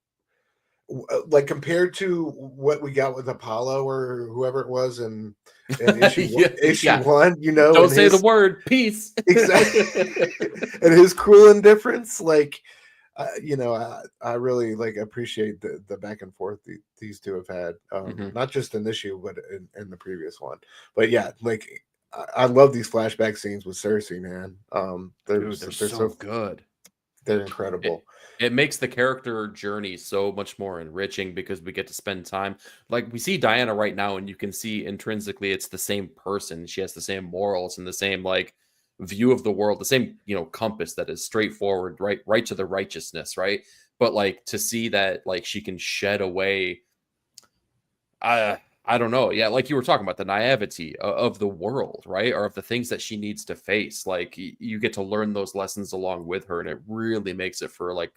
like compared to what we got with Apollo or whoever it was in Yeah. issue Yeah. one, Don't and say the his word peace. exactly and his cruel indifference, like I really like appreciate the back and forth these two have had, hmm not just in this issue but in the previous one. But yeah, like I love these flashback scenes with Cersei, man. Dude, they're so good. They're It incredible. it makes the character journey so much more enriching because we get to spend time. Like, we see Diana right now, and you can see intrinsically it's the same person. She has the same morals and the same like view of the world, the same, compass that is straightforward, right to the righteousness, right? But like to see that like she can shed away I don't know. Yeah, like you were talking about the naivety of the world, right? Or of the things that she needs to face. Like you get to learn those lessons along with her, and it really makes it for like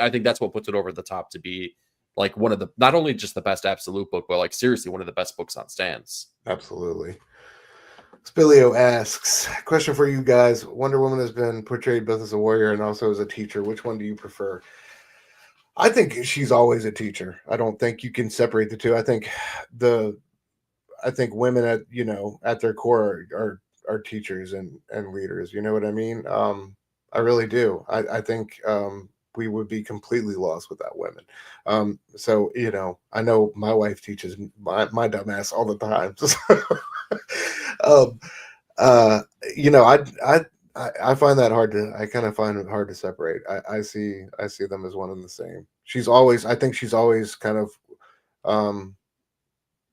I think that's what puts it over the top to be like one of the not only just the best absolute book, but like seriously one of the best books on stands. Absolutely. Spilio asks, question for you guys. Wonder Woman has been portrayed both as a warrior and also as a teacher. Which one do you prefer? I think she's always a teacher. I don't think you can separate the two. The I think women at their core are teachers and leaders. You know what I mean? I really do. I think we would be completely lost without women. So I know my wife teaches my dumb ass all the time. um, uh, you know, I find that hard to. I kind of find it hard to separate. I see them as one and the same. She's always. I think she's always kind of um,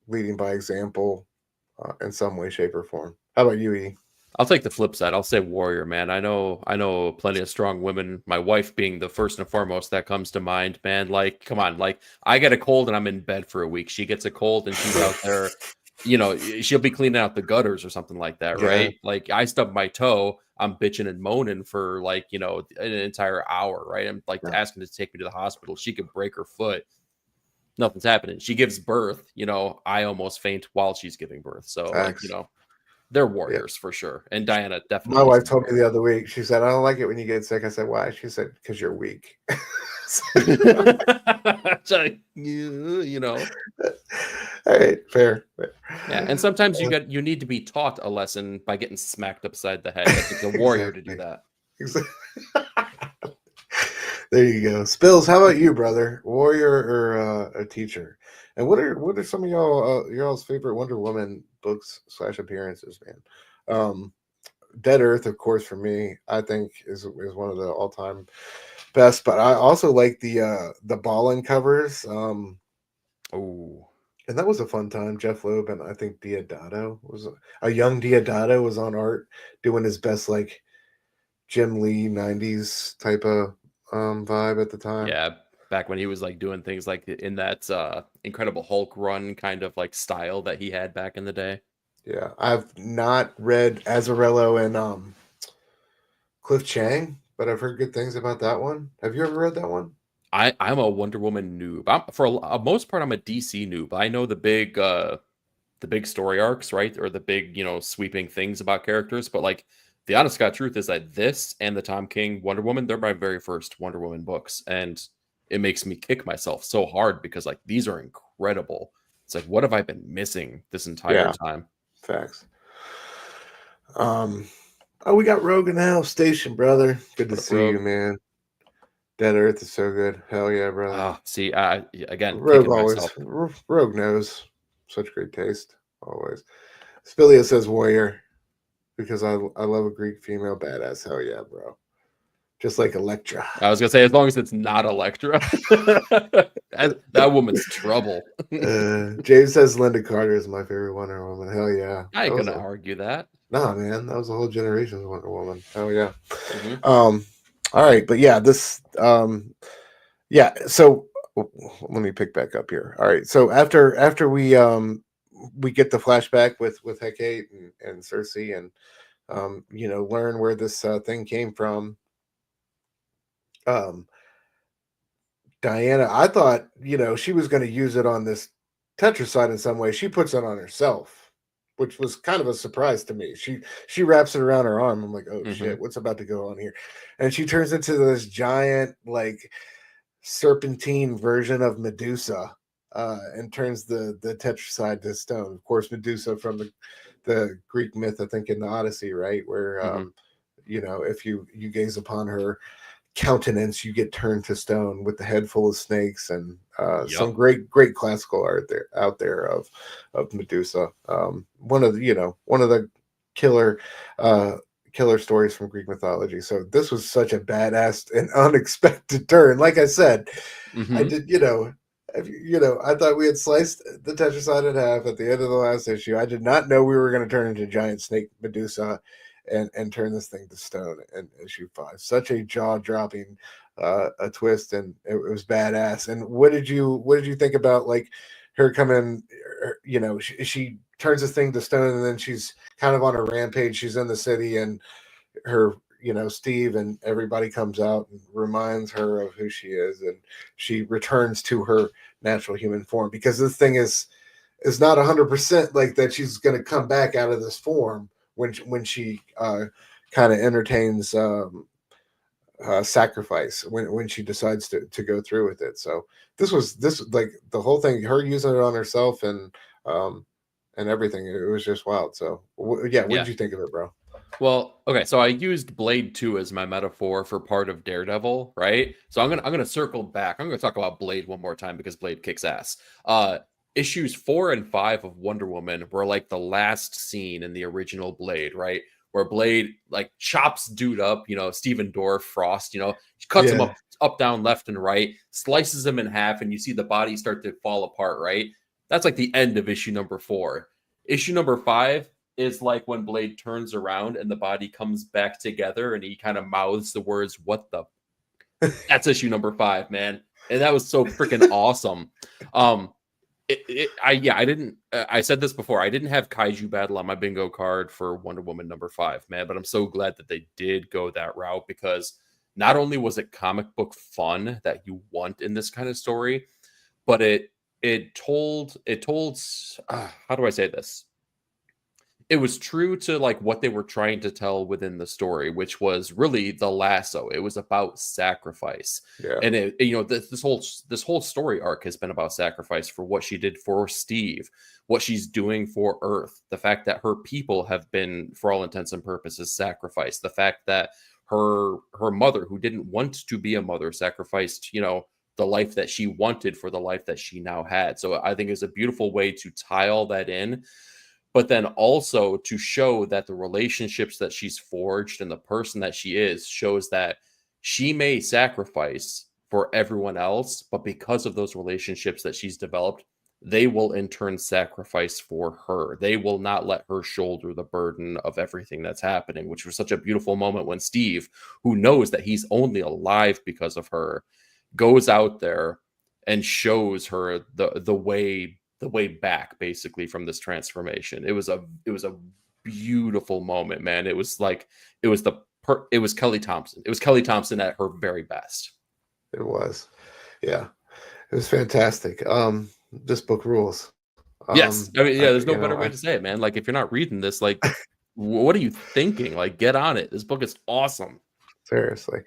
leading by example in some way, shape, or form. How about you, E? I'll take the flip side. I'll say warrior, man. I know plenty of strong women. My wife being the first and foremost that comes to mind, man. Like, come on, like I get a cold and I'm in bed for a week. She gets a cold and she's out there, she'll be cleaning out the gutters or something like that, Yeah, right? Like I stub my toe, I'm bitching and moaning for like, an entire hour, right? I'm like yeah, asking to take me to the hospital. She could break her foot. Nothing's happening. She gives birth, I almost faint while she's giving birth. So like, facts. they're Yeah. warriors for sure. And Diana My definitely is wife a told me warrior. the other week. She said, "I don't like it when you get sick." I said, "Why?" She said, "Because you're weak." So, you know. All right, fair. Fair. Yeah. And sometimes you need to be taught a lesson by getting smacked upside the head. That takes a warrior to do Exactly. that. Exactly. There you go. Spills. How about you, brother? Warrior or a teacher? And what are some of y'all's favorite Wonder Woman books / appearances, man? Dead Earth, of course, for me, I think is one of the all time best. But I also like the Ballin covers. Oh, And that was a fun time. Jeff Loeb and I think Diodato was a young Diodato was on art doing his best like Jim Lee '90s type of vibe at the time. yeah. Back when he was like doing things like in that Incredible Hulk run kind of like style that he had back in the day. Yeah, I've not read Azzarello and Cliff Chang, but I've heard good things about that one. Have you ever read that one? I'm a Wonder Woman noob. For a most part, I'm a DC noob. I know the big story arcs, right? Or the big, sweeping things about characters. But like the honest God truth is that this and the Tom King Wonder Woman, they're my very first Wonder Woman books. And it makes me kick myself so hard because like these are incredible. It's like, what have I been missing this entire Yeah, time? facts. Um, oh, we got Rogue in the house station, brother. Good to What up, see you, Rogue? man. Dead Earth is so good. Hell yeah, brother. Ah, see, I again Rogue kicking always. myself. Rogue knows. Such great taste. Always. Spilia says warrior because I love a Greek female badass. Hell yeah, bro. Just like Electra. I was gonna say as long as it's not Elektra, that woman's trouble. James says Linda Carter is my favorite Wonder Woman. Hell yeah. I That ain't was gonna a argue that. nah, man. That was a whole generation's Wonder Woman. Hell yeah. Hmm. Um, all right, but yeah, this yeah, so let me pick back up here. All right. So after we get the flashback with Hecate and Cersei and learn where this thing came from. Um Diana, I thought, she was going to use it on this tetracide in some way. She puts it on herself, which was kind of a surprise to me. She wraps it around her arm. I'm like, oh Hmm. shit, what's about to go on here? And she turns into this giant, like serpentine version of Medusa, and turns the tetracide to stone. Of course, Medusa from the Greek myth, I think in the Odyssey, right? Where Hmm. if you gaze upon her countenance, you get turned to stone with the head full of snakes and some Yep. great classical art there out there of Medusa. One of the killer uh, killer stories from Greek mythology. So this was such a badass and unexpected turn. Like I said, I Hmm. did I thought we had sliced the Tetracide in half at the end of the last issue. I did not know we were going to turn into giant snake Medusa and turn this thing to stone in issue 5. Such a jaw dropping a twist, and it was badass. And what did you think about like her coming? She turns this thing to stone, and then she's kind of on a rampage. She's in the city, and her Steve and everybody comes out and reminds her of who she is, and she returns to her natural human form because this thing is not 100% like that she's going to come back out of this form when she kind of entertains sacrifice when she decides to go through with it. So this like the whole thing, her using it on herself um and everything, it was just wild. So yeah, what did Yeah. you think of it, bro? Well, okay, so I used Blade 2 as my metaphor for part of Daredevil, right? So I'm gonna circle back. I'm gonna talk about Blade one more time because Blade kicks ass. issues 4 and 5 of Wonder Woman were like the last scene in the original Blade, right? Where Blade like chops dude up, Stephen Dorff, Frost, cuts him Yeah. up, down, left, and right, slices him in half, and you see the body start to fall apart, right? That's like the end of issue number 4. Issue number 5 is like when Blade turns around and the body comes back together and he kind of mouths the words, "What the?" That's issue number 5, man. And that was so freaking awesome. Um, I didn't. I said this before. I didn't have Kaiju Battle on my bingo card for Wonder Woman number 5, man. But I'm so glad that they did go that route, because not only was it comic book fun that you want in this kind of story, but it told. How do I say this? It was true to like what they were trying to tell within the story, which was really the lasso. It was about sacrifice. Yeah. And this whole story arc has been about sacrifice, for what she did for Steve, what she's doing for Earth, the fact that her people have been, for all intents and purposes, sacrificed, the fact that her mother, who didn't want to be a mother, sacrificed, the life that she wanted for the life that she now had. So I think it's a beautiful way to tie all that in, but then also to show that the relationships that she's forged and the person that she is shows that she may sacrifice for everyone else, but because of those relationships that she's developed, they will in turn sacrifice for her. They will not let her shoulder the burden of everything that's happening, which was such a beautiful moment when Steve, who knows that he's only alive because of her, goes out there and shows her the way back, basically, from this transformation. It was a beautiful moment, man. It was like it was Kelly Thompson. It was Kelly Thompson at her very best. It was. Yeah. It was fantastic. This book rules. Yes, I mean, yeah. There's no You better know, way to say it, man. Like, if you're not reading this, like, what are you thinking? Like, get on it. This book is awesome. seriously.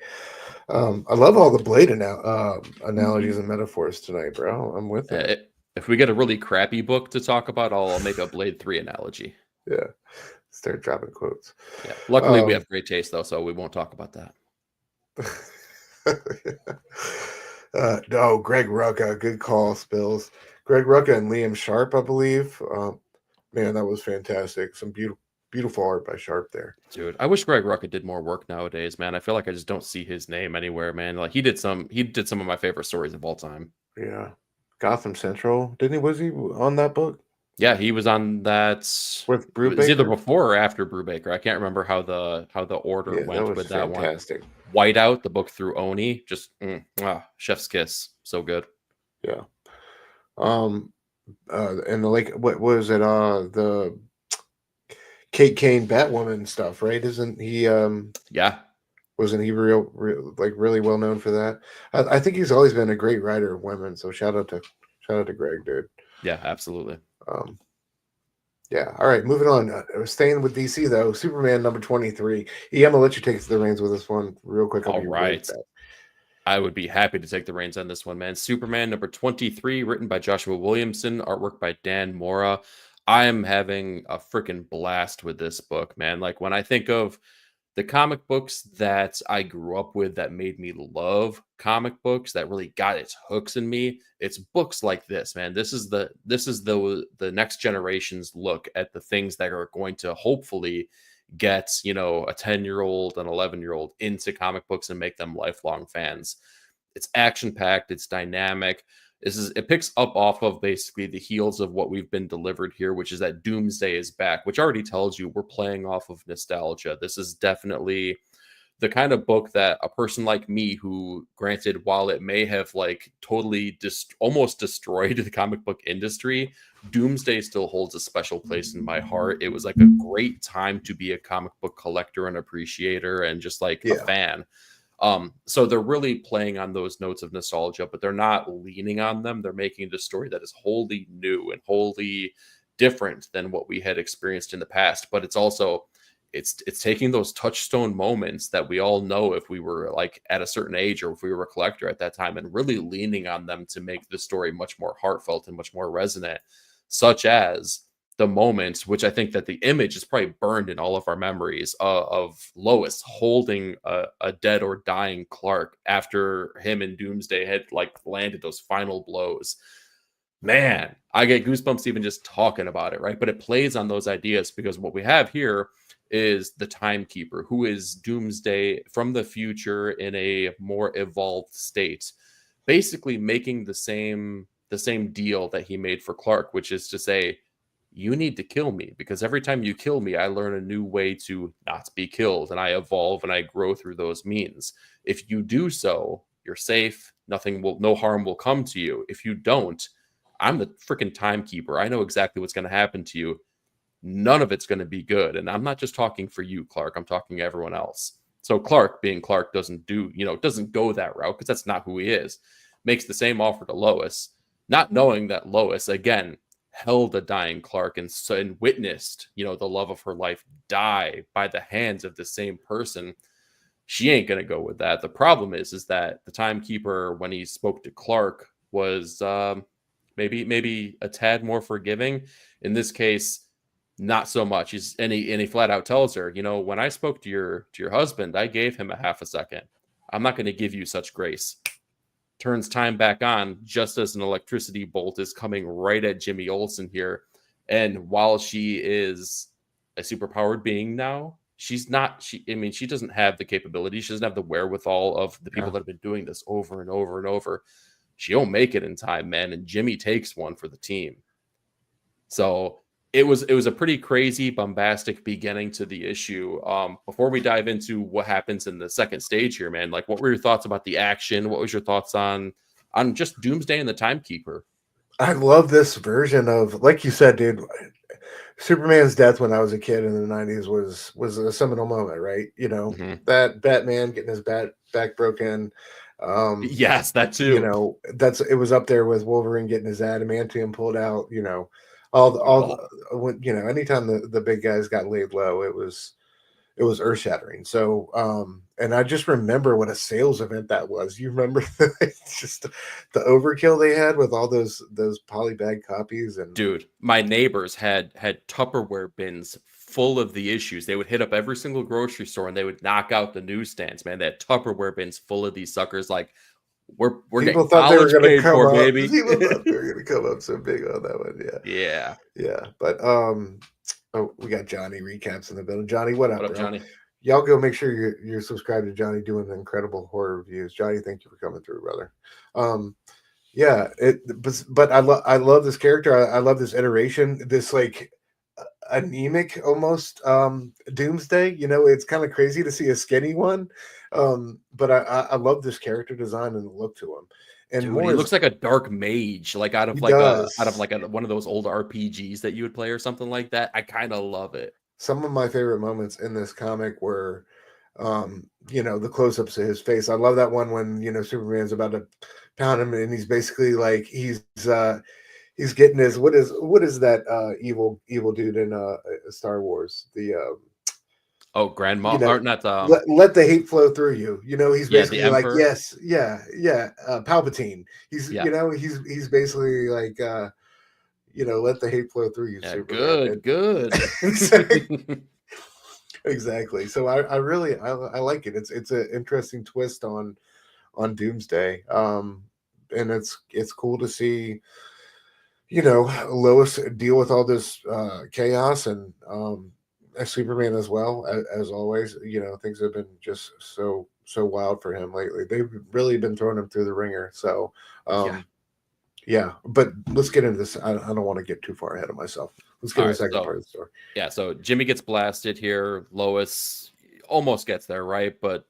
I love all the Blade analogies and metaphors tonight, bro. I'm with it. If we get a really crappy book to talk about, I'll make a Blade 3 analogy. Yeah. Start dropping quotes. Yeah. Luckily, we have great taste, though, so we won't talk about that. No, Greg Rucka, good call, Spills. Greg Rucka and Liam Sharp, I believe. Man, that was fantastic. Some beautiful art by Sharp there. Dude, I wish Greg Rucka did more work nowadays, man. I feel like I just don't see his name anywhere, man. Like, he did some of my favorite stories of all time. Yeah. Gotham Central. Didn't he? Was he on that book? Yeah, he was on that with Brubaker? It was either before or after Brubaker. I can't remember how the order went with that fantastic. One. Whiteout, the book through Oni, just chef's kiss, so good. Yeah. And what was it? The Kate Kane Batwoman stuff, right? Isn't he? Yeah. Wasn't he really well known for that? I think he's always been a great writer of women. So shout out to Greg, dude. Yeah, absolutely. Yeah. All right, moving on. Staying with DC though, Superman number 23. I'm gonna let you take the reins with this one real quick. All right. I would be happy to take the reins on this one, man. Superman number 23, written by Joshua Williamson, artwork by Dan Mora. I am having a freaking blast with this book, man. Like, when I think of the comic books that I grew up with that made me love comic books, that really got its hooks in me, it's books like this, man. This is the next generation's look at the things that are going to hopefully get, a 10-year-old and 11-year-old into comic books and make them lifelong fans. It's action packed, it's dynamic. It picks up off of basically the heels of what we've been delivered here, which is that Doomsday is back, which already tells you we're playing off of nostalgia. This is definitely the kind of book that a person like me, who, granted, while it may have like totally almost destroyed the comic book industry, Doomsday still holds a special place in my heart. It was like a great time to be a comic book collector and appreciator and just like a fan. So they're really playing on those notes of nostalgia, but they're not leaning on them. They're making the story that is wholly new and wholly different than what we had experienced in the past. But it's also it's taking those touchstone moments that we all know if we were like at a certain age or if we were a collector at that time, and really leaning on them to make the story much more heartfelt and much more resonant, such as the moments, which I think that the image is probably burned in all of our memories, of Lois holding a dead or dying Clark after him and Doomsday had like landed those final blows. Man, I get goosebumps even just talking about it, right? But it plays on those ideas because what we have here is the timekeeper who is Doomsday from the future in a more evolved state, basically making the same deal that he made for Clark, which is to say, you need to kill me because every time you kill me, I learn a new way to not be killed and I evolve and I grow through those means. If you do so, you're safe, no harm will come to you. If you don't, I'm the freaking timekeeper. I know exactly what's going to happen to you. None of it's going to be good. And I'm not just talking for you, Clark. I'm talking to everyone else. So Clark, being Clark, doesn't go that route because that's not who he is. Makes the same offer to Lois, not knowing that Lois, again, held a dying Clark and witnessed, the love of her life die by the hands of the same person. She ain't going to go with that. The problem is that the timekeeper, when he spoke to Clark, was maybe a tad more forgiving. In this case, not so much. He flat out tells her, when I spoke to your husband, I gave him a half a second. I'm not going to give you such grace. Turns time back on just as an electricity bolt is coming right at Jimmy Olsen here. And while she is a superpowered being now, she doesn't have the capability. She doesn't have the wherewithal of the people that have been doing this over and over and over. She won't make it in time, man. And Jimmy takes one for the team. So it was a pretty crazy, bombastic beginning to the issue. Before we dive into what happens in the second stage here, man, like what were your thoughts about the action? What was your thoughts on just Doomsday and the Timekeeper? I love this version of, like you said, dude. Superman's death when I was a kid in the 90s was a seminal moment, right? That Batman getting his back broken. Yes, that too. It was up there with Wolverine getting his adamantium pulled out. Anytime the big guys got laid low, it was earth shattering. So, and I just remember what a sales event that was. You remember just the overkill they had with all those polybag copies. And dude, my neighbors had Tupperware bins full of the issues. They would hit up every single grocery store and they would knock out the newsstands, man. They had Tupperware bins full of these suckers. Like, we're people getting thought they were college going to paid come for, up. baby. People thought they were going to come up so big on that one. Yeah. But we got Johnny recaps in the building. Johnny, what up, bro? Johnny? Y'all go make sure you're subscribed to Johnny doing incredible horror reviews. Johnny, thank you for coming through, brother. But I love this character. I love this iteration. This like anemic almost Doomsday. It's kind of crazy to see a skinny one. But I love this character design and the look to him. And dude, he looks like a dark mage, like out of one of those old RPGs that you would play or something like that. I kind of love it. Some of my favorite moments in this comic were the close-ups of his face. I love that one when Superman's about to pound him and he's basically like he's getting his what is that evil dude in Star Wars, the Grandma, or not let the hate flow through you. He's basically like, yes, Palpatine. He's he's basically like let the hate flow through you. Yeah, Superman. good. Exactly. So I really like it. It's an interesting twist on Doomsday. And it's cool to see Lois deal with all this chaos, and Superman as well, as always. Things have been just so wild for him lately. They've really been throwing him through the ringer. So yeah, but let's get into this. I don't want to get too far ahead of myself. Let's get to the second part of the story. Yeah, so Jimmy gets blasted here. Lois almost gets there, right? But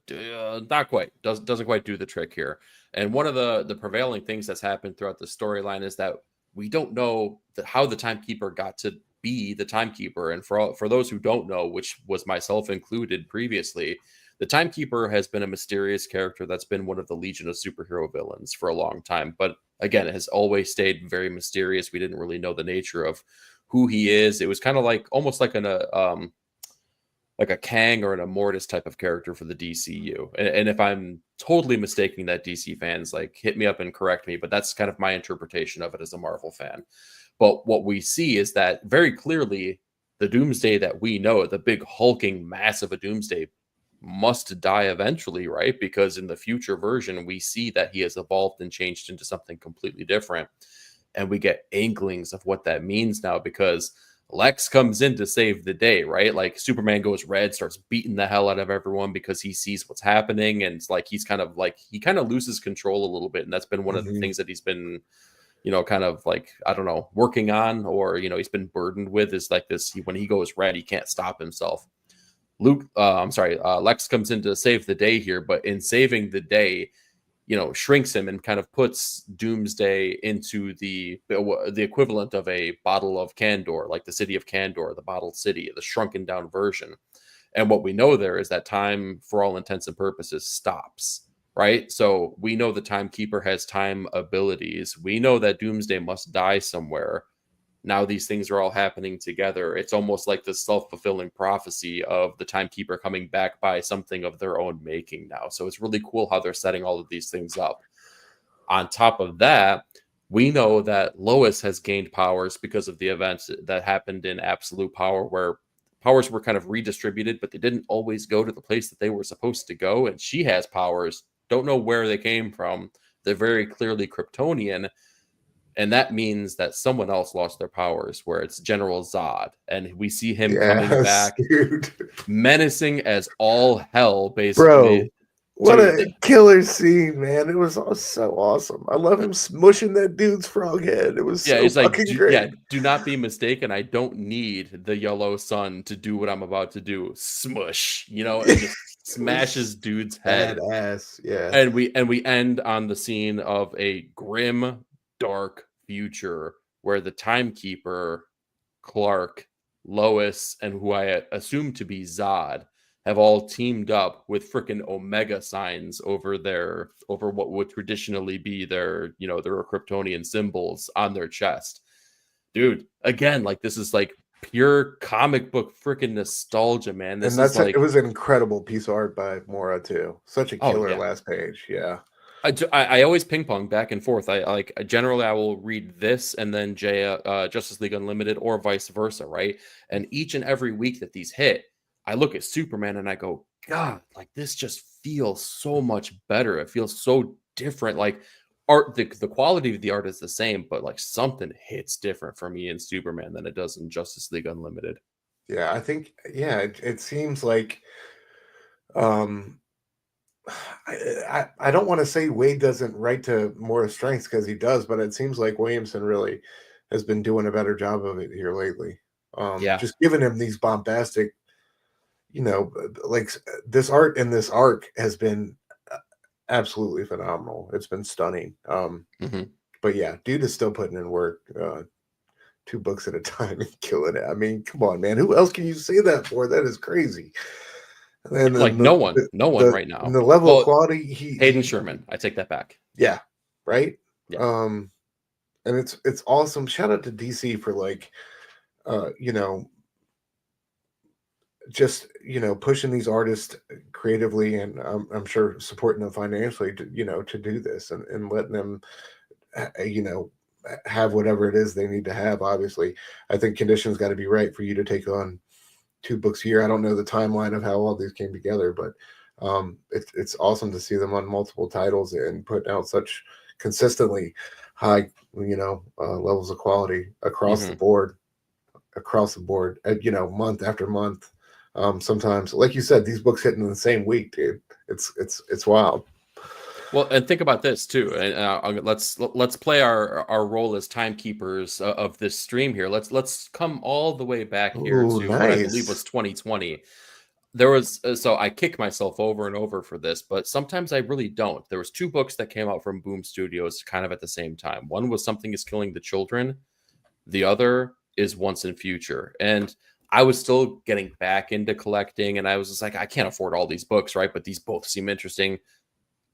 not quite. Doesn't quite do the trick here. And one of the prevailing things that's happened throughout the storyline is that we don't know how the Timekeeper got to be the Timekeeper. And for those who don't know, which was myself included previously, the Timekeeper has been a mysterious character that's been one of the Legion of Superhero villains for a long time. But again, it has always stayed very mysterious. We didn't really know the nature of who he is. It was kind of almost like a Kang or an Immortus type of character for the DCU. And if I'm totally mistaking that, DC fans, like, hit me up and correct me, but that's kind of my interpretation of it as a Marvel fan. But what we see is that very clearly the Doomsday that we know, the big hulking mass of a Doomsday, must die eventually, right? Because in the future version, we see that he has evolved and changed into something completely different. and we get inklings of what that means now, because Lex comes in to save the day, right? Like Superman goes red, starts beating the hell out of everyone because he sees what's happening, and it's like he kind of loses control a little bit, and that's been one of the things that he's been, kind of like, I don't know, working on, or he's been burdened with, is like this. When he goes red, he can't stop himself. Lex comes in to save the day here, but in saving the day, shrinks him and kind of puts Doomsday into the equivalent of a bottle of Kandor, like the city of Kandor, the bottled city, the shrunken down version. And what we know there is that time, for all intents and purposes, stops, right? So we know the Timekeeper has time abilities. We know that Doomsday must die somewhere. Now these things are all happening together. It's almost like the self-fulfilling prophecy of the Timekeeper coming back by something of their own making now. So it's really cool how they're setting all of these things up. On top of that, we know that Lois has gained powers because of the events that happened in Absolute Power, where powers were kind of redistributed, but they didn't always go to the place that they were supposed to go. And she has powers. Don't know where they came from. They're very clearly Kryptonian. And that means that someone else lost their powers, where it's General Zod. And we see him coming back, dude. menacing as all hell, Bro, basically. what a killer scene, man. It was so awesome. I love him smushing that dude's frog head. It was so fucking great. Yeah, do not be mistaken. I don't need the yellow sun to do what I'm about to do. Smush, and just smashes dude's head. Badass, yeah. And we end on the scene of a grim, dark future where the Timekeeper, Clark, Lois, and who I assume to be Zod have all teamed up with freaking Omega signs over what would traditionally be their Kryptonian symbols on their chest. Dude, again, like, this is like pure comic book freaking nostalgia, man. This is like, it was an incredible piece of art by Mora too. Such a killer last page. Yeah. I always ping pong back and forth. Generally I will read this and then Justice League Unlimited, or vice versa, right? And each and every week that these hit, I look at Superman and I go, God, like, this just feels so much better. It feels so different. Like, art, the quality of the art is the same, but like something hits different for me in Superman than it does in Justice League Unlimited. Yeah, I think, it seems like I don't want to say Wade doesn't write to Mora's strengths, because he does, but it seems like Williamson really has been doing a better job of it here lately. Just giving him these bombastic, like, this art in this arc has been absolutely phenomenal. It's been stunning. But yeah, dude is still putting in work, 2 books at a time and killing it. I mean, come on, man. Who else can you say that for? That is crazy. And like, no one right now. The level of quality, Hayden Sherman. I take that back. Yeah, right. Yeah. And it's awesome. Shout out to DC for, like, just pushing these artists creatively, and I'm sure supporting them financially to do this, and letting them have whatever it is they need to have. Obviously, I think conditions got to be right for you to take on 2 books here. I don't know the timeline of how all these came together, but it's awesome to see them on multiple titles and putting out such consistently high levels of quality across the board, month after month. Sometimes, like you said, these books hitting in the same week, dude. It's wild. Well, and think about this too. And let's play our role as timekeepers of this stream here. Let's come all the way back here to what I believe was 2020. There was so I kick myself over and over for this, but sometimes I really don't. There was 2 books that came out from Boom Studios kind of at the same time. One was Something Is Killing the Children. The other is Once and Future. And I was still getting back into collecting, and I was just like, I can't afford all these books, right? But these both seem interesting.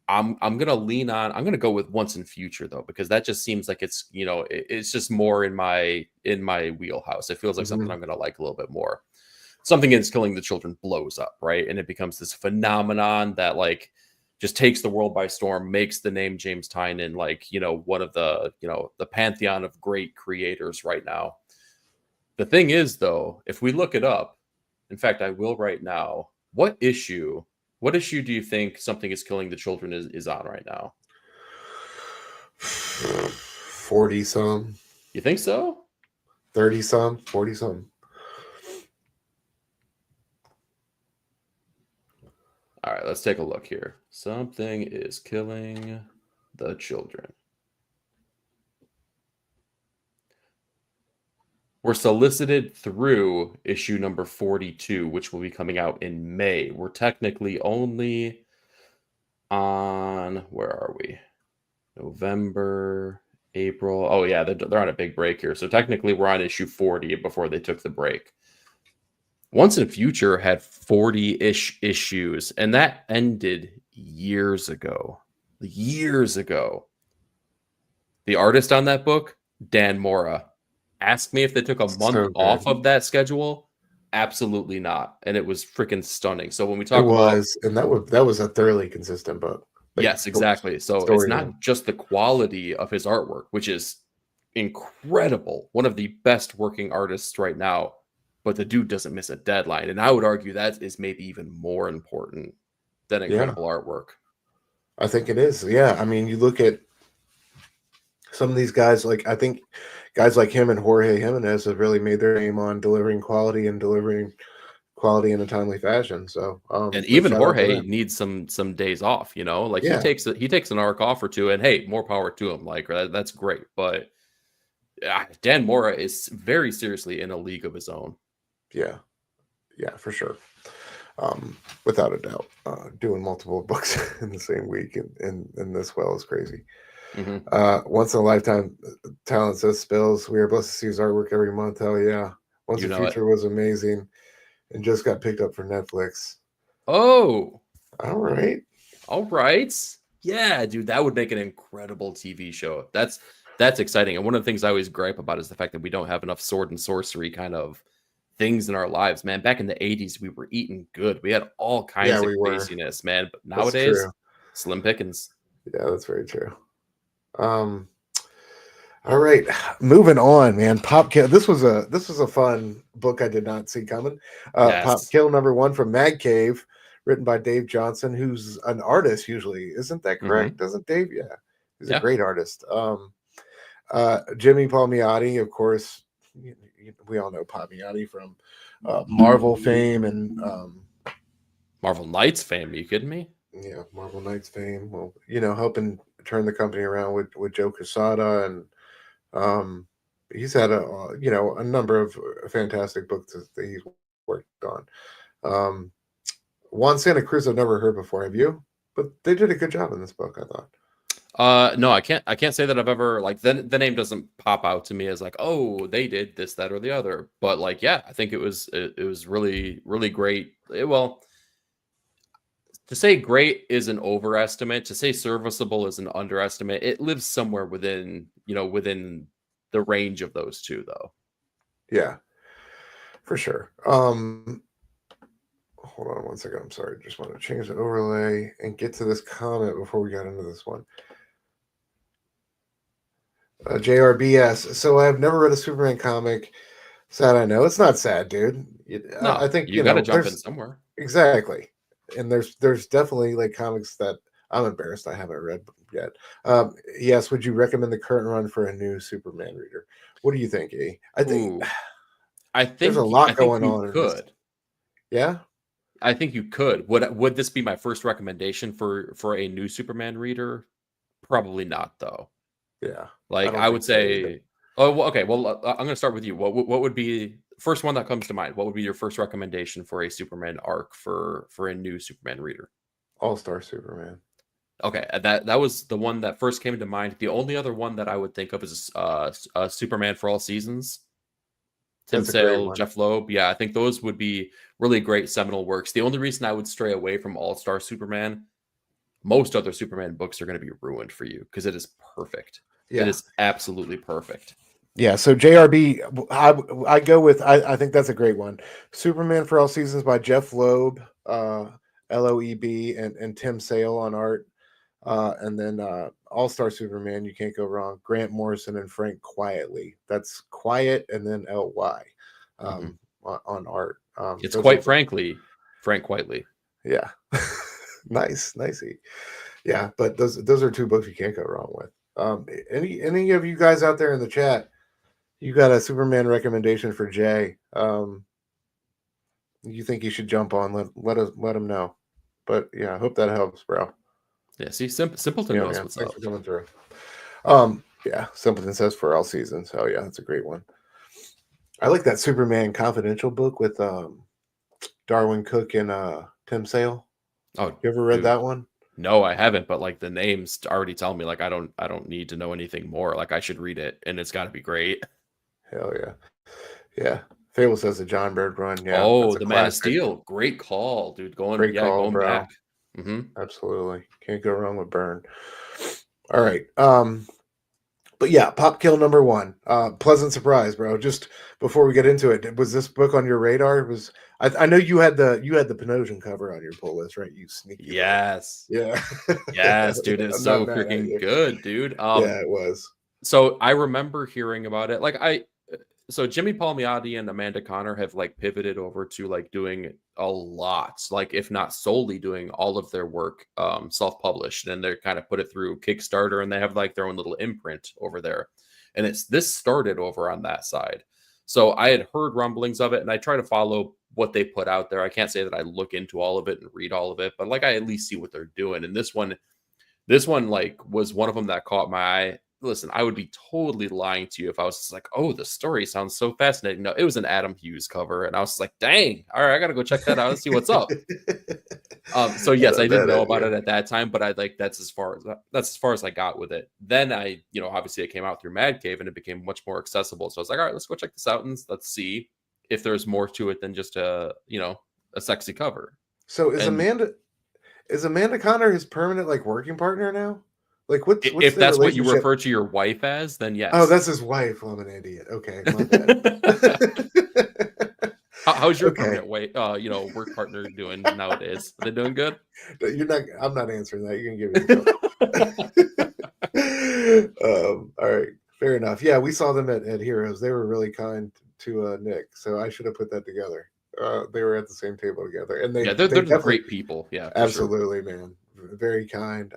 I'm gonna go with Once and Future though, because that just seems like it's it's just more in my wheelhouse. It feels like something I'm gonna like a little bit more. Something Is Killing the Children blows up, right? And it becomes this phenomenon that like just takes the world by storm, makes the name James Tynion like one of the the pantheon of great creators right now. The thing is, though, if we look it up, in fact, I will right now. What issue do you think Something Is Killing the Children is on right now? 40 some, You think so? 30 some, 40 some. All right, let's take a look here. Something is killing the children. We're solicited through issue number 42, which will be coming out in May. We're technically only on, where are we? November, April. Oh, yeah, they're on a big break here. So technically, we're on issue 40 before they took the break. Once in Future had 40-ish issues, and that ended years ago. Years ago. The artist on that book, Dan Mora. Ask me if they took a month off of that schedule. Absolutely not. And it was freaking stunning. So when we talk about, and that was a thoroughly consistent book. Like, yes, exactly. So it's not just the quality of his artwork, which is incredible. One of the best working artists right now, but the dude doesn't miss a deadline. And I would argue that is maybe even more important than incredible artwork. I think it is. Yeah. I mean, you look at some of these guys, like I think guys like him and Jorge Jimenez have really made their name on delivering quality in a timely fashion. So and even Jorge needs some days off, you know, like he takes an arc off or two, and hey, more power to him. Like that's great. But Dan Mora is very seriously in a league of his own. Yeah, for sure. Without a doubt, doing multiple books in the same week and this well is crazy. Mm-hmm. Once in a lifetime talent, says Spills. We are blessed to see his artwork every month. Hell yeah. Once in Future was amazing and just got picked up for Netflix. Oh, all right. Yeah, dude, that would make an incredible TV show. That's exciting. And one of the things I always gripe about is the fact that we don't have enough sword and sorcery kind of things in our lives, man. Back in the 80s, we were eating good. We had all kinds of craziness, man. But nowadays, slim pickings. Yeah, that's very true. All right, moving on, man. Pop Kill. This was a fun book I did not see coming. Yes. Pop Kill #1 from Mag Cave, written by Dave Johnson, who's an artist usually. Isn't that correct? Doesn't Dave? Yeah, he's a great artist. Jimmy Palmiotti, of course. We all know Palmiotti from Marvel fame and Marvel Knights fame. Are you kidding me? Yeah, Marvel Knights fame. Well, helping turn the company around with Joe Quesada, and he's had a number of fantastic books that he's worked on. Juan Santa Cruz I've never heard before. Have you? But they did a good job in this book, I thought. No, I can't say that I've ever, like, the name doesn't pop out to me as like, oh, they did this, that, or the other. But like, yeah, I think it was really, really great. To say great is an overestimate. To say serviceable is an underestimate. It lives somewhere within the range of those two, though. Yeah, for sure. Hold on one second. I'm sorry. Just want to change the overlay and get to this comment before we got into this one. JRBS. So I've never read a Superman comic. Sad, I know. It's not sad, dude. No, I think you got to jump in somewhere. Exactly. And there's definitely like comics that I'm embarrassed I haven't read yet. Yes, would you recommend the current run for a new Superman reader? What do you think, E? I think there's a lot going on. Could. Yeah? I think you could. Would this be my first recommendation for a new Superman reader? Probably not, though. Yeah. Like I would say, okay. Well, I'm going to start with you. What would be first one that comes to mind? What would be your first recommendation for a Superman arc for a new Superman reader? All-Star Superman. Okay, that was the one that first came to mind. The only other one that I would think of is Superman for All Seasons. Tim Sale, Jeff Loeb. Yeah, I think those would be really great seminal works. The only reason I would stray away from All-Star Superman, most other Superman books are going to be ruined for you because it is perfect. Yeah. It is absolutely perfect. Yeah, so JRB, I go with, I think that's a great one. Superman for All Seasons by Jeff Loeb, Loeb, and Tim Sale on art. And then All-Star Superman, you can't go wrong. Grant Morrison and Frank Quietly. That's Quiet and then LY on art. It's quite frankly, Frank Quietly. Yeah. Nicey. Yeah, but those are two books you can't go wrong with. Any of you guys out there in the chat, you got a Superman recommendation for Jay? You think he should jump on? Let him know. But yeah, I hope that helps, bro. Yeah, see, Simpleton Yeah, knows man. what's Thanks up. for coming through. Yeah, Simpleton says for all seasons. Oh yeah, that's a great one. I like that Superman Confidential book with Darwin Cook and Tim Sale. Oh, You ever read dude. that one? No, I haven't, but like the names already tell me like I don't need to know anything more. Like I should read it and it's got to be great. Hell yeah. Yeah. Fable says the John Bird run. Yeah, Oh, that's a the Man of classic. Steel. Great call, dude. Great call, Going bro. back. Mm-hmm. Absolutely. Can't go wrong with Byrne. All right. But yeah, Pop Kill number 1. Pleasant surprise, bro. Just before we get into it, was this book on your radar? I know you had the Panosian cover on your pull list, right? You sneaky Yes. yeah. Yes, dude. It's I'm not so mad at freaking you. good, dude. Yeah, it was. So I remember hearing about it. So Jimmy Palmiotti and Amanda Connor have like pivoted over to like doing a lot, like if not solely doing all of their work self-published, and they're kind of put it through Kickstarter, and they have like their own little imprint over there. And this started over on that side. So I had heard rumblings of it, and I try to follow what they put out there. I can't say that I look into all of it and read all of it, but like I at least see what they're doing. And this one like was one of them that caught my eye. Listen, I would be totally lying to you if I was just like, oh, the story sounds so fascinating. No, it was an Adam Hughes cover, and I was like, dang, all right, I gotta go check that out and see what's up. So yes, I didn't know about it at that time, but I like that's as far as I got with it. Then I, obviously it came out through Mad Cave and it became much more accessible. So I was like, all right, let's go check this out and let's see if there's more to it than just a sexy cover. So is Amanda Connor his permanent like working partner now? Like what's If their that's what you relationship? refer to your wife as, then yes. Oh, that's his wife. I'm an idiot. Okay, my bad. How's your permanent work partner doing nowadays? Are they doing good? I'm not answering that. You're gonna give me all right, fair enough. Yeah, we saw them at Heroes. They were really kind to Nick, so I should have put that together. They were at the same table together, and they're definitely great people. Yeah, absolutely, sure. Man, very kind.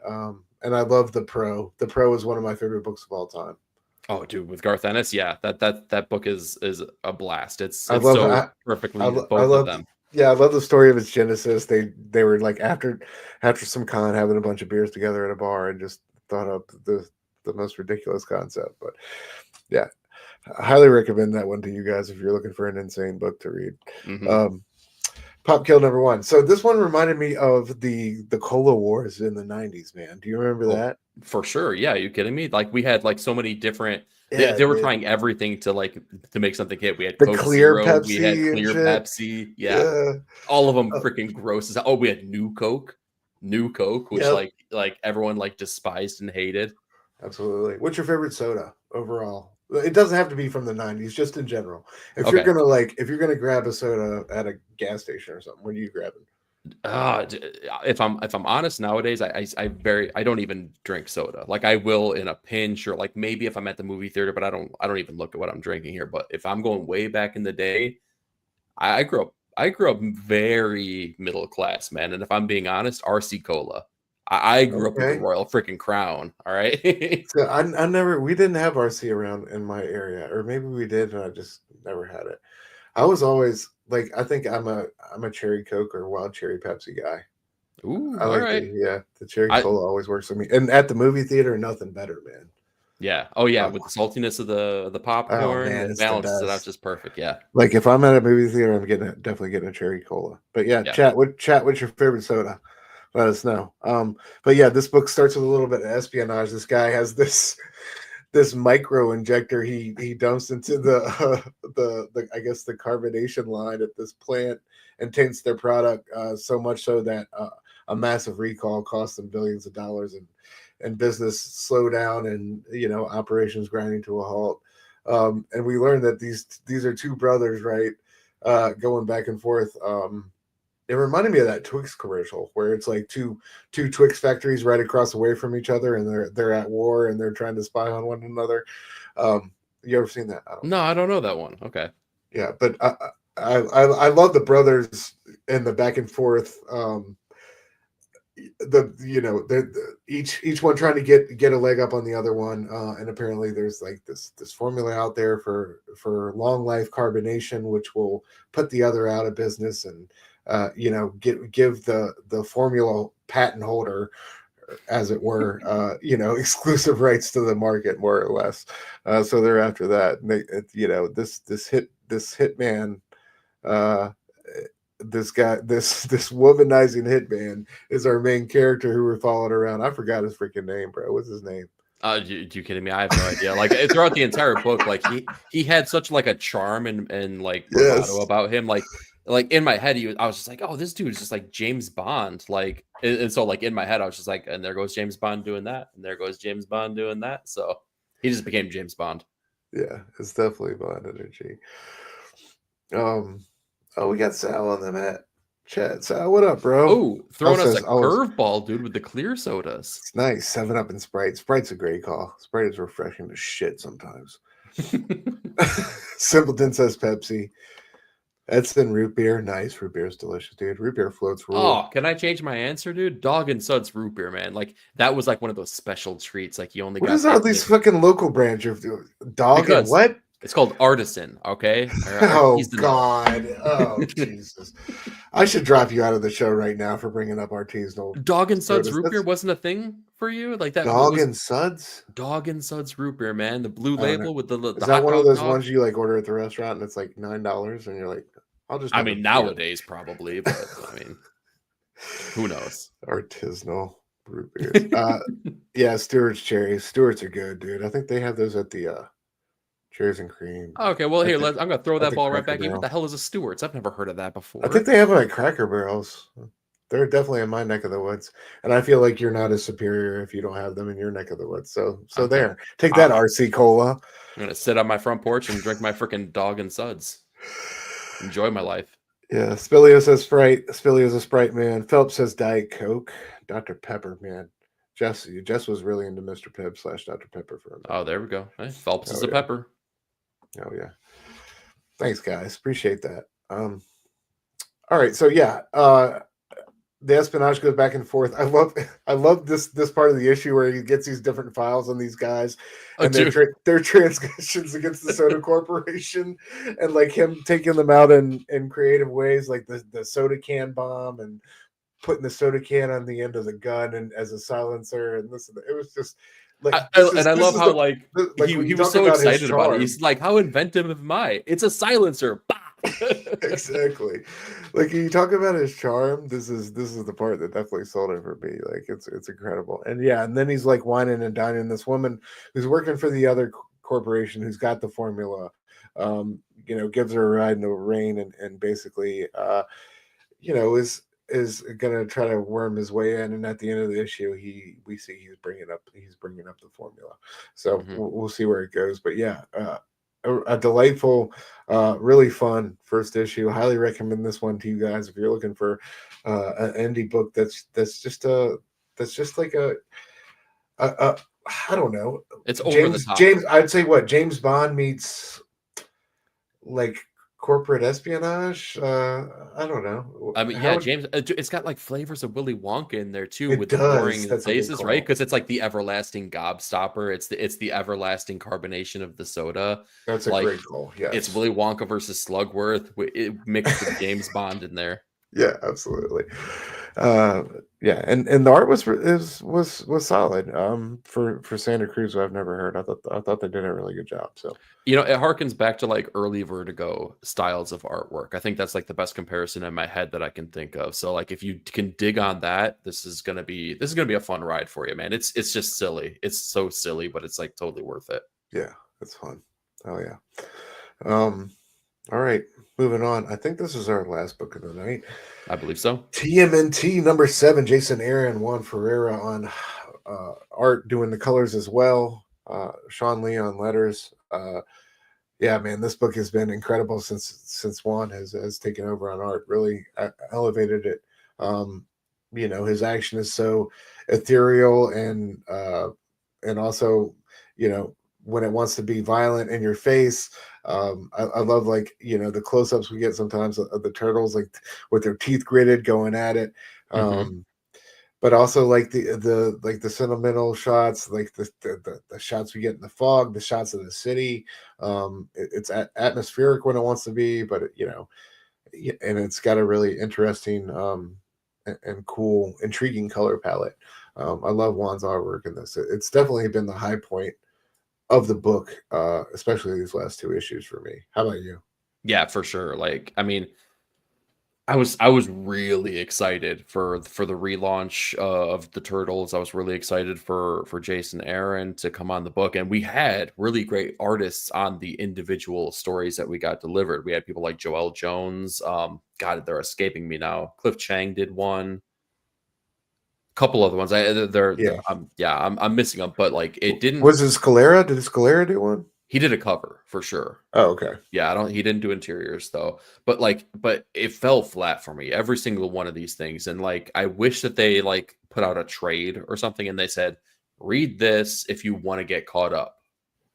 And I love The Pro. The Pro is one of my favorite books of all time. Oh, dude, with Garth Ennis, yeah, that book is a blast. It's perfectly both of them. Yeah, I love the story of its genesis. They were like after some con having a bunch of beers together at a bar and just thought up the most ridiculous concept. But yeah, I highly recommend that one to you guys if you're looking for an insane book to read. Mm-hmm. Pop Kill number 1. So this one reminded me of the Cola Wars in the 90s, man. Do you remember that? For sure. Yeah. Are you kidding me? Like we had like so many different. They were trying everything to make something hit. We had the Coke clear Zero, Pepsi. We had clear Pepsi. Yeah. All of them freaking gross. Oh, we had New Coke, which like everyone like despised and hated. Absolutely. What's your favorite soda overall? It doesn't have to be from the 90s, just in general. If you're gonna grab a soda at a gas station or something, what are you grabbing? If I'm honest, nowadays I don't even drink soda. Like I will in a pinch, or like maybe if I'm at the movie theater, but I don't even look at what I'm drinking here. But if I'm going way back in the day, I grew up very middle class, man. And if I'm being honest, RC Cola. I grew up with the Royal freaking Crown. All right. So we didn't have RC around in my area, or maybe we did, and I just never had it. I was always like, I think I'm a cherry Coke or wild cherry Pepsi guy. Ooh, all right. The cherry cola always works for me. And at the movie theater, nothing better, man. Yeah. Oh yeah, with the saltiness of the popcorn, it balances it out just perfect. Yeah. Like if I'm at a movie theater, I'm definitely getting a cherry cola. But yeah. Chat. What's your favorite soda? Let us know. But yeah, this book starts with a little bit of espionage. This guy has this micro injector he dumps into the I guess the carbonation line at this plant and taints their product so much so that a massive recall costs them billions of dollars and business slow down and operations grinding to a halt. And we learned that these are two brothers, right? Going back and forth. It reminded me of that Twix commercial where it's like two Twix factories right across away from each other, and they're at war and they're trying to spy on one another. You ever seen that? I don't know that one. Okay. Yeah, but I love the brothers and the back and forth. each one trying to get a leg up on the other one, and apparently there's like this formula out there for long life carbonation, which will put the other out of business, and give the formula patent holder, as it were, exclusive rights to the market, more or less. So they're after that. And this hitman, uh, this guy, this womanizing hitman is our main character who we're following around. I forgot his freaking name, bro. What's his name? You kidding me? I have no idea. Like throughout the entire book, like he had such like a charm and like bravado about him. Like in my head, I was just like, oh, this dude is just like James Bond. Like, and so like in my head, I was just like, and there goes James Bond doing that, and there goes James Bond doing that. So he just became James Bond. Yeah, it's definitely Bond energy. Oh, we got Sal on the mat. Chat, Sal, what up, bro? Oh, throwing us a curveball, dude, with the clear sodas. It's nice. 7-Up and Sprite. Sprite's a great call. Sprite is refreshing to shit sometimes. Simpleton says Pepsi. Edson root beer. Nice. Root beer is delicious, dude. Root beer floats rule. Oh, can I change my answer, dude? Dog and Suds root beer, man. Like that was like one of those special treats. Like you only what got is all these fucking local brands you're doing? Dog and what? It's called Artisan, okay? Oh, God. Oh, Jesus. I should drop you out of the show right now for bringing up artisanal. Dog and Suds root beer wasn't a thing for you? Like that? Dog and Suds? Dog and Suds root beer, man. The blue label with the is that one of those ones you like order at the restaurant and it's like $9 and you're like, I'll just. I mean, nowadays probably, but I mean, who knows? Artisanal root beers. Yeah, Stewart's cherries. Stewart's are good, dude. I think they have those at the cherries and cream. Okay, well here, I'm gonna throw that ball right back. What the hell is a Stewart's? I've never heard of that before. I think they have like Cracker Barrels. They're definitely in my neck of the woods, and I feel like you're not as superior if you don't have them in your neck of the woods. So okay. There, take that, RC Cola. I'm gonna sit on my front porch and drink my freaking Dog and Suds. Enjoy my life. Yeah, Spillio says Sprite. Spillio's a Sprite man. Phelps says Diet Coke. Dr. Pepper, man. Jess was really into Mr. Pibb / Dr. Pepper for a minute. Oh, there we go. Hey, Phelps is a pepper. Oh yeah. Thanks, guys. Appreciate that. All right, so yeah, the espionage goes back and forth. I love this part of the issue where he gets these different files on these guys and their transgressions against the Soda Corporation, and like him taking them out in creative ways, like the soda can bomb and putting the soda can on the end of the gun and as a silencer, and this. It was just. Like, I love how he was so excited about it. He's like, "How inventive am I? It's a silencer." Exactly. Like you talk about his charm. This is the part that definitely sold it for me. Like it's incredible. And yeah, and then he's like whining and dining this woman who's working for the other corporation who's got the formula. Gives her a ride in the rain and basically, is gonna try to worm his way in, and at the end of the issue, we see he's bringing up the formula. So we'll see where it goes. But yeah, a delightful, really fun first issue. Highly recommend this one to you guys if you're looking for an indie book that's just like a I don't know. It's over the top. I'd say James Bond meets like corporate espionage. I don't know. I mean, James. It's got like flavors of Willy Wonka in there too, with the boring faces, right? Because it's like the everlasting gobstopper. It's the everlasting carbonation of the soda. That's a great call. Yeah, it's Willy Wonka versus Slugworth. It mixed with James Bond in there. Yeah, absolutely. Yeah, and the art was solid. For Santa Cruz, who I've never heard. I thought they did a really good job. So it harkens back to like early Vertigo styles of artwork. I think that's like the best comparison in my head that I can think of. So like if you can dig on that, this is gonna be a fun ride for you, man. It's just silly. It's so silly, but it's like totally worth it. Yeah, it's fun. Oh yeah. All right, moving on. I think this is our last book of the night. I believe so. TMNT number 7. Jason Aaron, Juan Ferreira on art, doing the colors as well. Sean Lee on letters. Yeah, man, this book has been incredible since Juan has taken over on art. Really elevated it. His action is so ethereal and also, when it wants to be violent in your face. I love the close-ups we get sometimes of the turtles, like with their teeth gritted going at it. But but also like the sentimental shots, like the shots we get in the fog, the shots of the city. It's atmospheric when it wants to be, but and it's got a really interesting and cool, intriguing color palette. I love Juan's artwork in this. It's definitely been the high point of the book, especially these last two issues for me. How about you? Yeah, for sure. Like, I mean, I was really excited for the relaunch of the Turtles. I was really excited for Jason Aaron to come on the book, and we had really great artists on the individual stories that we got delivered. We had people like Joel Jones. God, they're escaping me now. Cliff Chang did one. Couple other ones. Yeah. I'm missing them, but like it didn't. Was it Scalera? Did Scalera do one? He did a cover for sure. Oh, okay. Yeah, I don't he didn't do interiors though. But it fell flat for me every single one of these things. And like I wish that they like put out a trade or something and they said, "Read this if you want to get caught up."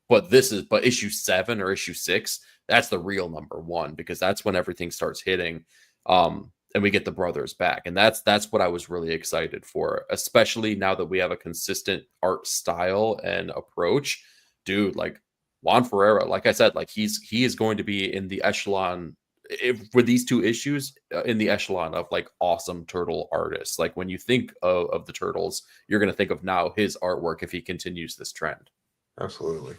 But issue 7 or issue 6, that's the real number 1 because that's when everything starts hitting. And we get the brothers back. And that's what I was really excited for, especially now that we have a consistent art style and approach. Dude, like Juan Ferreira, like I said, like he is going to be in the echelon with these 2 issues in the echelon of like awesome turtle artists. Like when you think of the Turtles, you're going to think of now his artwork if he continues this trend. Absolutely.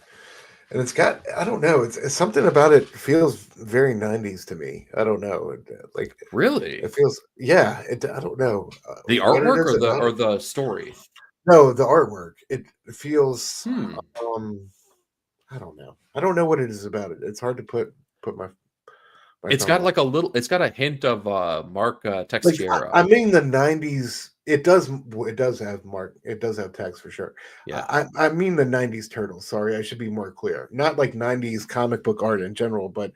And it's got, I don't know, it's something about it feels very 90s to me. I don't know. Like Really, it feels, yeah, I don't know the what it artwork is about or it. the story? No, the artwork. It feels, Hmm. um, I don't know. I don't know what it is about it. It's hard to put my It's finger got on. like a little. It's got a hint of Mark Like Texiera. I mean the 90s, it does have Mark, it does have text for sure. Yeah. I mean the 90s turtles. Sorry, I should be more clear. Not like 90s comic book art in general, but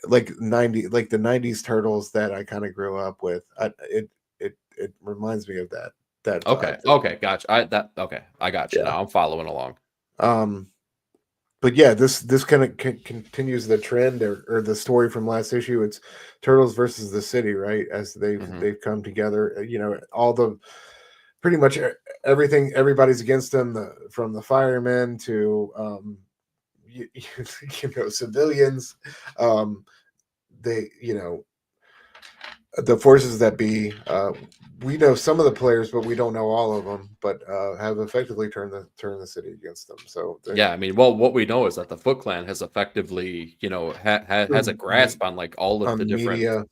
like the 90s turtles that I kind of grew up with. It reminds me of that Okay. vibe. Okay. Gotcha. Okay. I got you Yeah. now. I'm following along. Um but yeah, this kind of continues the trend or the story from last issue. It's Turtles versus the City, right? As Hmm. they've come together. All the pretty much everything. Everybody's against them. From the firemen to civilians. Um, they the forces that be. We know some of the players, but we don't know all of them. But have effectively turned the city against them. So Yeah. I mean, well, what we know is that the Foot Clan has effectively, has a grasp on like all of on the the different. media,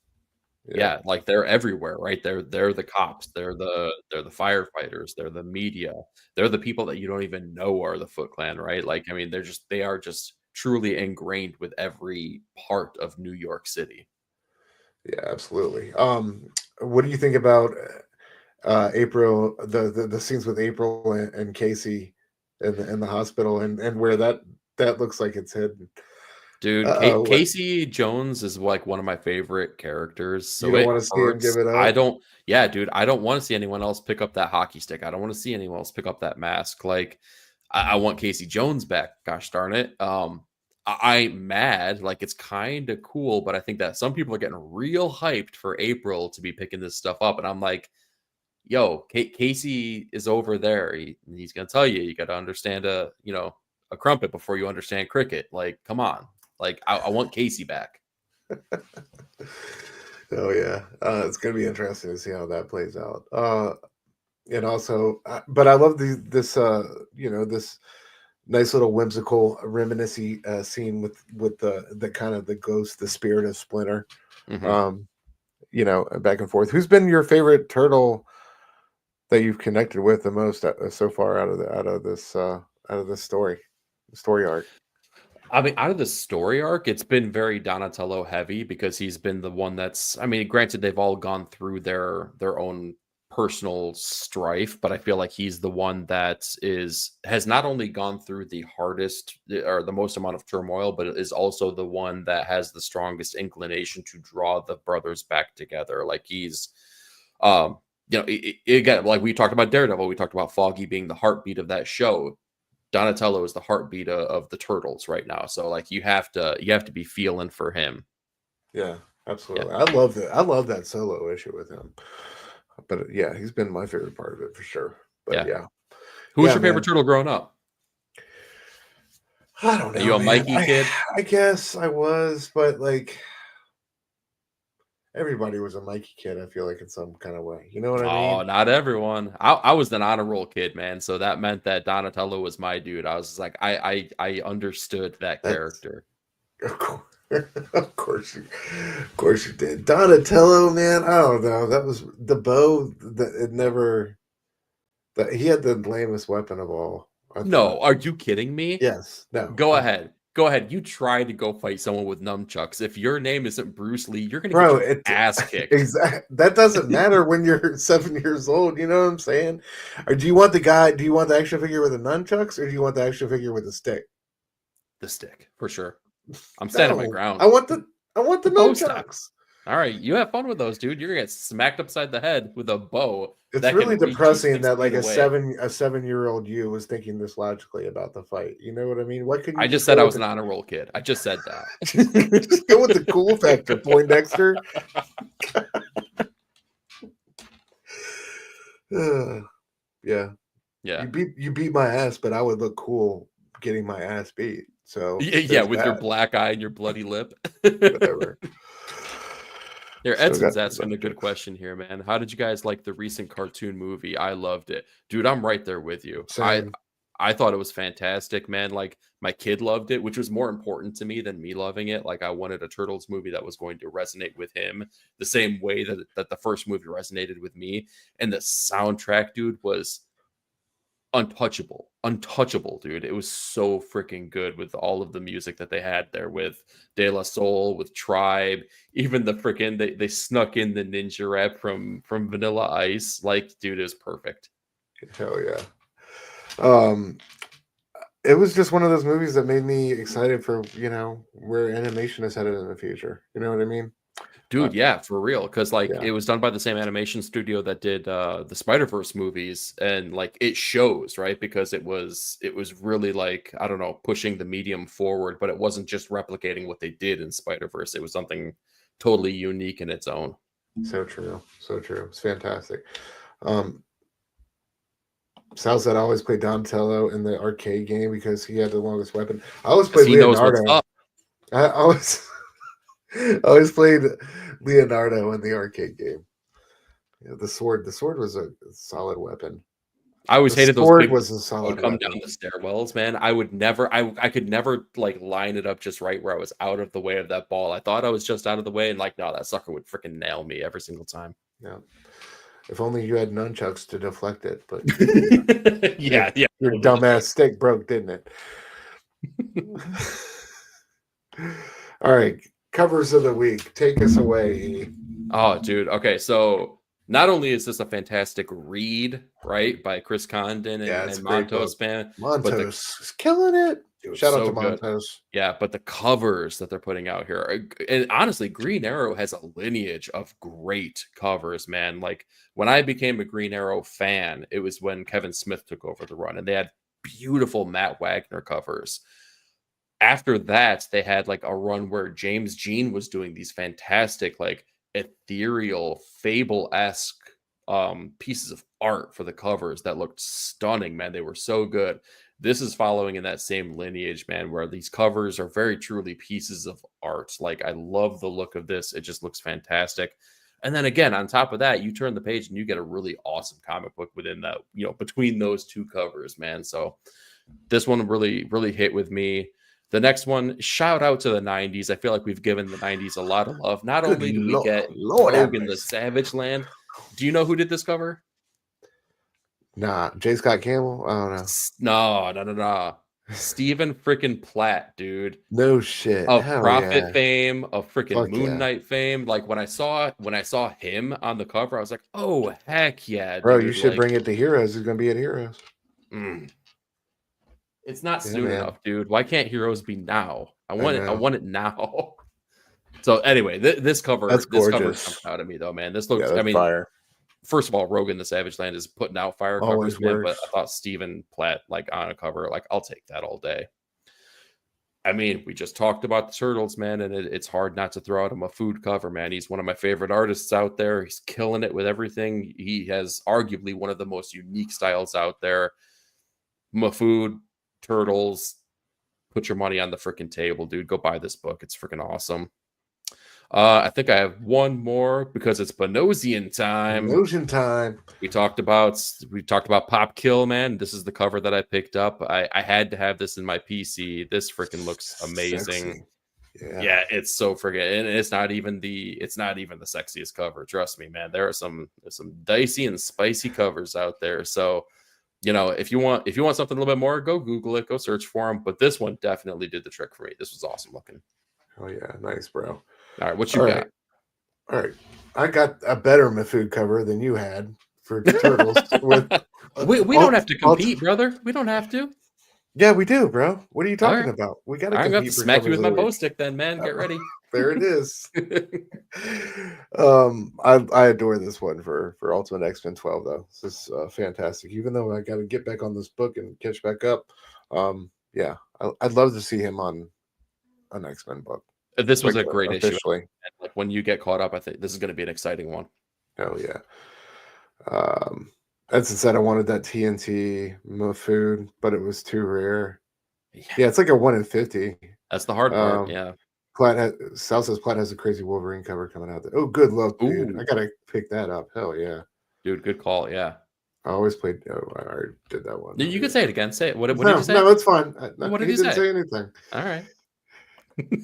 yeah. Yeah, like they're everywhere, right? They're the cops, they're the firefighters, they're the media, they're the people that you don't even know are the Foot Clan, right? Like, I mean, they are just truly ingrained with every part of New York City. Yeah, absolutely. What do you think about April? The scenes with April and Casey in the hospital and where that looks like it's hidden. Dude, What Casey Jones is like one of my favorite characters, you so don't it want to see him hurts. give it I up? don't Yeah, dude, I don't wanna see anyone else pick up that hockey stick. I don't wanna see anyone else pick up that mask. Like, I want Casey Jones back, gosh darn it. I'm mad, like, it's kinda cool, but I think that some people are getting real hyped for April to be picking this stuff up, and I'm like, "Yo, Casey is over there. He's gonna tell you, you gotta understand a crumpet before you understand cricket." Like, come on. Like, I want Casey back. Oh yeah, it's gonna be interesting to see how that plays out. And also, but I love this nice little whimsical reminiscent scene with the kind of the ghost, the spirit of Splinter. Mhm. Um, back and forth. Who's been your favorite turtle that you've connected with the most so far out of this story arc? I mean, out of the story arc, it's been very Donatello heavy because he's been the one that's I mean, granted they've all gone through their own personal strife, but I feel like he's the one that has not only gone through the hardest or the most amount of turmoil, but is also the one that has the strongest inclination to draw the brothers back together. Like he's um again, like we talked about Daredevil, we talked about Foggy being the heartbeat of that show. Donatello is the heartbeat of the turtles right now. So like you have to be feeling for him. Yeah, Yeah. absolutely. I love that. I love that solo issue with him. But yeah, he's been my favorite part of it for sure. But yeah. Who was Yeah, your favorite turtle growing up? I don't Are know, you a man. Mikey kid? I guess I was, but like everybody was a Mikey kid, I feel like, in some kind of way. You know what I Oh, mean? not everyone. I was an honor roll kid, man. So that meant that Donatello was my dude. I was just like, I understood that That's character. of course, of course you did. Donatello, man, I don't know. That was the bow that it never that he had the lamest weapon of all, I thought. No, are you kidding me? Yes, no. Go ahead. Go ahead. You try to go fight someone with nunchucks. If your name isn't Bruce Lee, you're gonna get Bro, your it ass kicked. exact that doesn't matter when you're 7 years old, you know what I'm saying? Or do you want the action figure with the nunchucks, or do you want the action figure with the stick? The stick, for sure. I'm standing my No, ground. I want the The bow staff. nunchucks. All right, you have fun with those, dude. You're gonna get smacked upside the head with a bow It's that can really reach you depressing 6 that like feet away. a 7 year old you was thinking this logically about the fight. You know what I mean? Why couldn't I you just just said go I with was the an honor roll kid. I just said that. just go with the cool factor, Poindexter? Yeah. Yeah. You beat my ass, but I would look cool getting my ass beat. So Yeah, there's with your that. black eye and your bloody lip. Whatever. Here, Still got Edson's asking a good question here, man. How did you guys like the recent cartoon movie? I loved it. Dude, I'm right there with you. same. I thought it was fantastic, man. Like my kid loved it, which was more important to me than me loving it. Like I wanted a Turtles movie that was going to resonate with him the same way that the first movie resonated with me. And the soundtrack, dude, was untouchable, dude. It was so freaking good with all of the music that they had there with De La Soul, with Tribe, even the freaking they snuck in the ninja rap from Vanilla Ice. Like, dude, it was perfect. Hell yeah. Um it was just one of those movies that made me excited for, where animation is headed in the future. You know what I mean? Uh, Dude, yeah, for real. Because like yeah. it was done by the same animation studio that did the Spider-Verse movies, and like it shows, right? Because it was really like, I don't know, pushing the medium forward, but it wasn't just replicating what they did in Spider-Verse. It was something totally unique in its own. So true. So true. It's fantastic. Um Sal said I always played Donatello in the arcade game because he had the longest weapon. I always Because played he knows what's Leonardo. up. I always I always played Leonardo in the arcade game. Yeah, the sword was a solid weapon. I always The hated those sword big was a that would solid come down weapon. the stairwells, man. I could never like line it up just right where I was out of the way of that ball. I thought I was just out of the way, and like, no, that sucker would freaking nail me every single time. Yeah. If only you had nunchucks to deflect it, but Yeah, yeah. your Totally. dumbass stick broke, didn't it? All right. Covers of the week. Take us away. Oh, dude. Okay, so not only is this a fantastic read, right, by Chris Condon Yeah, and, it's a and great book. Montos, man, but the Montos is killing it. dude, Shout out to so good. Montos. Yeah, but the covers that they're putting out here, and honestly, Green Arrow has a lineage of great covers, man. Like when I became a Green Arrow fan, it was when Kevin Smith took over the run, and they had beautiful Matt Wagner covers. After that, they had like a run where James Jean was doing these fantastic, like ethereal, fable-esque pieces of art for the covers that looked stunning, man. They were so good. This is following in that same lineage, man, where these covers are very truly pieces of art. Like I love the look of this. It just looks fantastic. And then again, on top of that, you turn the page and you get a really awesome comic book within that, between those two covers, man. So this one really, really hit with me. The next one, shout out to the 90s. I feel like we've given the 90s a lot of love. Not Good only do we get Lord have Rogue in the mercy. Savage Land, do you know who did this cover? Nah, J. Scott Campbell? I don't know. No. Stephen freaking Platt, dude. No shit. Of Hell Prophet yeah. fame, of freaking Fuck Moon yeah. Knight fame. Like when I saw him on the cover, I was like, oh heck yeah, Bro, you dude. should Like, bring it to Heroes. He's gonna be at Heroes. mm, it's not Yeah, soon man. enough, dude. Why can't Heroes be now? I I want it. I know. want it now. So anyway, this That's cover jumped gorgeous. out at me though, man. This Yeah, looks. I that's mean, fire. first of all, Rogan the Savage Land is putting out fire covers, Always man. But works. I thought Stephen Platt like on a cover, like I'll take that all day. I mean, we just talked about the Turtles, man, and it's hard not to throw out him a food cover, man. He's one of my favorite artists out there. He's killing it with everything. He has arguably one of the most unique styles out there. Mafood, Turtles, put your money on the freaking table, dude. Go buy this book. It's freaking awesome. I think I have one more because it's Benosian time. Benosian time. We talked about Pop Kill, man. This is the cover that I picked up. I had to have this in my PC. This freaking looks amazing. Yeah, it's so freaking, and it's not even the sexiest cover. Trust me, man. There are some dicey and spicy covers out there. So, if you want something a little bit more, go Google it, go search for them. But this one definitely did the trick for me. This was awesome looking. Oh yeah, nice, bro. All right, what you got? All right, I got a better Mafood cover than you had for Turtles. we don't have to compete, brother. We don't have to. Yeah, we do, bro. What are you talking about? We got to. I'm gonna smack you with my bow stick, then, man. Get ready. There it is. I adore this one for Ultimate X-Men 12 though. This is fantastic. Even though I got to get back on this book and catch back up. Yeah, I'd love to see him on an X-Men book. This was a great issue. Like when you get caught up, I think this is going to be an exciting one. Hell yeah. Edson said I wanted that TNT Mafood, but it was too rare. Yeah, it's like a 1 in 50. That's the hard part. Yeah. Sal says Platt has a crazy Wolverine cover coming out there. Oh, good luck, dude. I gotta pick that up. Hell yeah. Dude, good call. Yeah. I always played. Oh, I already did that one. You can say it again. Say it. What did you say? No, it's fine. What did he didn't say? say anything. All right.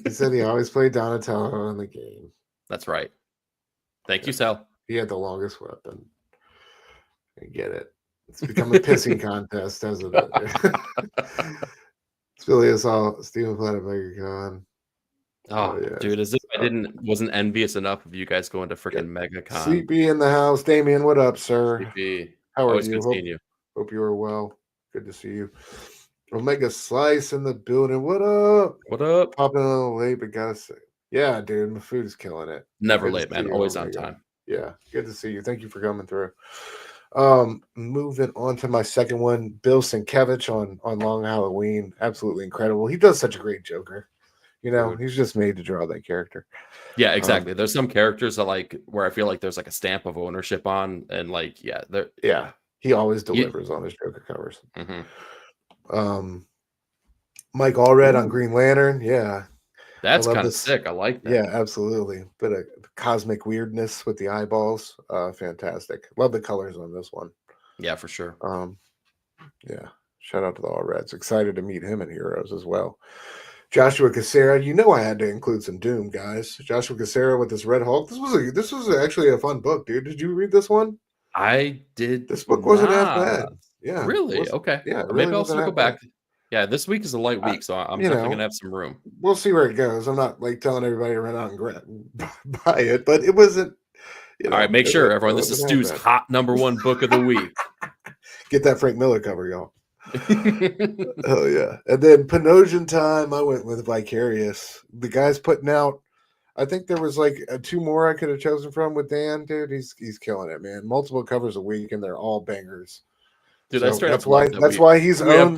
He said he always played Donatello in the game. That's right. Thank you, Sal. He had the longest weapon. I get it. It's become a pissing contest, hasn't it? It's really us all. Stephen Platt at MegaCon. Oh yeah. Dude, as if I wasn't envious enough of you guys going to freaking MegaCon. CP in the house. Damien, what up, sir? CP. How are Always you? Good seeing you. Hope you are well. Good to see you. Omega Slice in the building. What up? What up? Popping a little late, but gotta say, yeah, dude, my food is killing it. Never late, man. Always on time. Yeah, good to see you. Thank you for coming through. Moving on to my second one, Bill Sienkiewicz on Long Halloween. Absolutely incredible. He does such a great Joker. He's just made to draw that character. Yeah, exactly. There's some characters that where I feel like there's like a stamp of ownership on, and he always delivers on his Joker covers. Mm-hmm. Mike Allred on Green Lantern. Yeah. That's kind of sick. I like that. Yeah, absolutely. Bit of cosmic weirdness with the eyeballs. Fantastic. Love the colors on this one. Yeah, for sure. Yeah. Shout out to the Allreds. Excited to meet him in Heroes as well. Joshua Cassera. I had to include some Doom, guys. Joshua Cassera with this Red Hulk. This was actually a fun book, dude. Did you read this one? I did. This book wasn't as bad. Yeah. Really? Okay. Yeah. Really maybe I'll circle back. Yeah, this week is a light week, so I'm definitely gonna have some room. We'll see where it goes. I'm not telling everybody to run out and buy it, but it wasn't. All right, make sure everyone. This is Stu's hot #1 book of the week. Get that Frank Miller cover, y'all. Oh yeah, and then Penosian time. I went with Vicarious. The guy's putting out. I think there was 2 more I could have chosen from with Dan. Dude, he's killing it, man. Multiple covers a week, and they're all bangers. Dude, so that's why he's owned.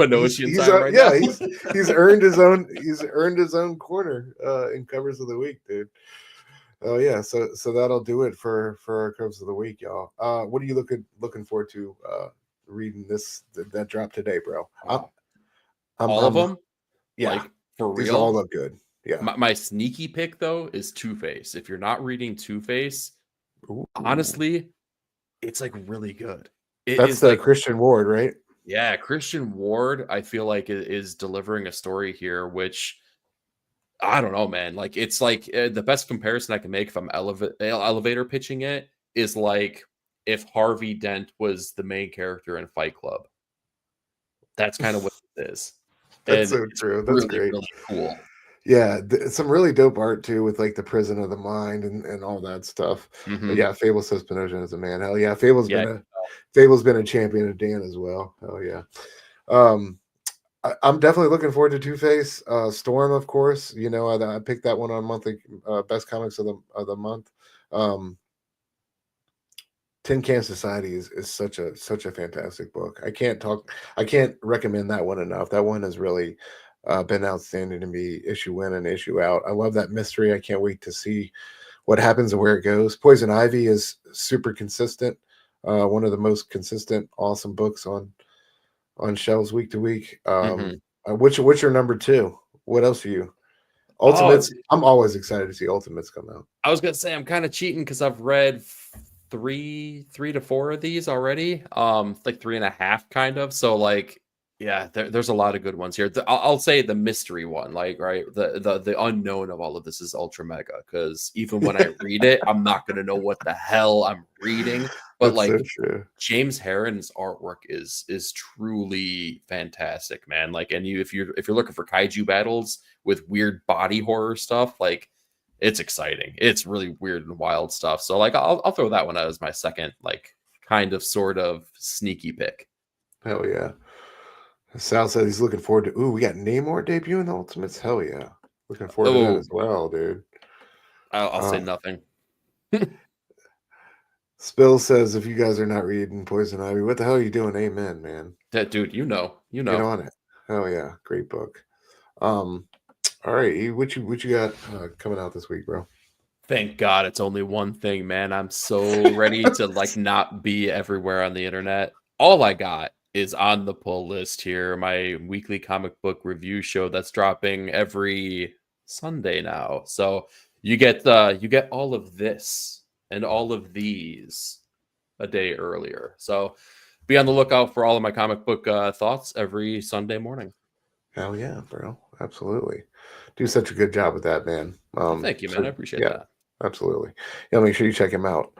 He's earned his own. He's earned his own corner in covers of the week, dude. Oh yeah, so that'll do it for our covers of the week, y'all. What are you looking forward to reading that drop today, bro? All of them, yeah, for real. These all look good. Yeah. My sneaky pick though is Two-Face. If you're not reading Two-Face, honestly, it's really good. That's the Christian Ward, right? Yeah, Christian Ward, I feel like is delivering a story here, which I don't know, man. It's the best comparison I can make if I'm elevator pitching it is if Harvey Dent was the main character in Fight Club. That's kind of what it is. That's so true. That's really, great. Really cool. Yeah, some really dope art too with the prison of the mind and all that stuff. Mm-hmm. But yeah, Fable says Penosian is a man. Hell yeah, Fable's been a champion of Dan as well. Hell yeah. I'm definitely looking forward to Two-Face. Storm, of course. I picked that one on monthly best comics of the month. Tin Can Society is such a fantastic book. I can't recommend that one enough. That one is really been outstanding to me, issue in and issue out. I love that mystery. I can't wait to see what happens and where it goes. Poison Ivy is super consistent. One of the most consistent, awesome books on shelves week to week. Mhm. Which are number two? What else are you? Oh, Ultimates. I'm always excited to see Ultimates come out. I was gonna say I'm kind of cheating because I've read three to four of these already. Like three and a half, kind of. So like, yeah, there's a lot of good ones here. I'll say the mystery one, like right, the unknown of all of this is ultra mega. Because even when I read it, I'm not gonna know what the hell I'm reading. But That's so like true. James Herron's artwork is truly fantastic, man. Like, and if you're looking for kaiju battles with weird body horror stuff, like it's exciting. It's really weird and wild stuff. So like I'll throw that one out as my second, like kind of sort of sneaky pick. Hell yeah. Sal said he's looking forward to. Ooh, we got Namor debuting Ultimates. Hell yeah. Looking forward to that Oh, as well, dude. I'll say Uh, nothing. Spill says if you guys are not reading Poison Ivy, what the hell are you doing? Amen, man. That dude, you Get know. on it. Hell yeah. Great book. Um, all right, E, what you got coming out this week, bro? Thank God it's only one thing, man. I'm so ready to like not be everywhere on the internet. All I got is on the pull list here, my weekly comic book review show that's dropping every Sunday now. So you get all of this and all of these a day earlier. So be on the lookout for all of my comic book thoughts every Sunday morning. Hell yeah, bro. Absolutely. Do such a good job with that, man. Well, thank you, man. I appreciate Yeah, that. absolutely. Yeah, make sure you check him out.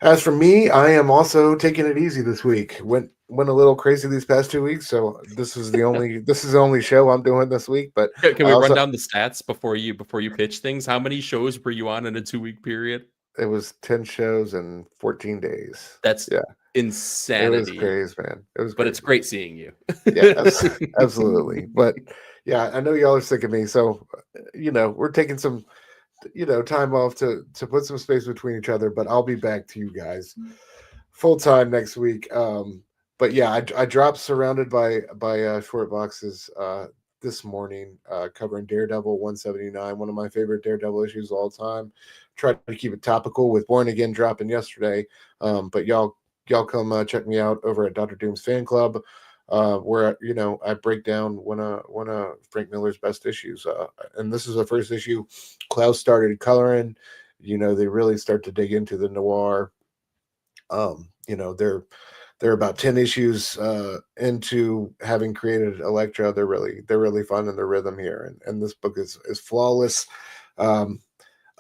As for me, I am also taking it easy this week. Went a little crazy these past 2 weeks, so this is the only show I'm doing this week. But Can I we run also down the stats before you pitch things? How many shows were you on in a 2 week period? it was 10 shows in 14 days. That's Yeah, it was insanity, crazy, man. It was but it's crazy. great seeing you. Yeah, absolutely. But yeah, I know y'all are sick of me, so we're taking some time off to put some space between each other. But I'll be back to you guys full time next week. But yeah, I dropped Surrounded by short boxes this morning, covering Daredevil 179, one of my favorite Daredevil issues of all time. Tried to keep it topical with Born Again dropping yesterday. But y'all come check me out over at Dr. Doom's fan club, where I break down one of Frank Miller's best issues. And this is the first issue Klaus started coloring. They really start to dig into the noir. They're about 10 issues into having created Elektra. They're really fun in their rhythm here, and this book is flawless. Um,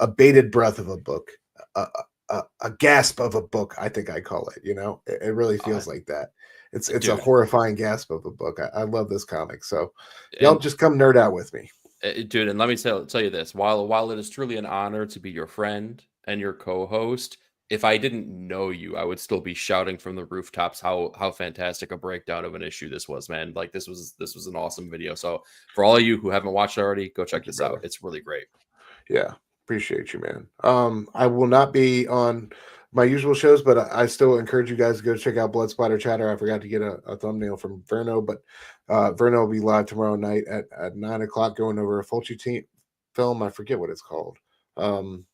a bated breath of a book, a gasp of a book. I think I call it. It really Uh, feels like that. It's a dude, horrifying gasp of a book. I love this comic. So y'all and just come nerd out with me. dude, and let me tell you this: while it is truly an honor to be your friend and your co-host, if I didn't know you, I would still be shouting from the rooftops how fantastic a breakdown of an issue this was, man. Like this was an awesome video. So for all of you who haven't watched it already, go check Thank you, this out. brother. It's really great. Yeah, appreciate you, man. I will not be on my usual shows, but I still encourage you guys to go check out Blood Splatter Chatter. I forgot to get a thumbnail from Verno, but Verno will be live tomorrow night at 9 o'clock going over a Fulci team film. I forget what it's called. Um,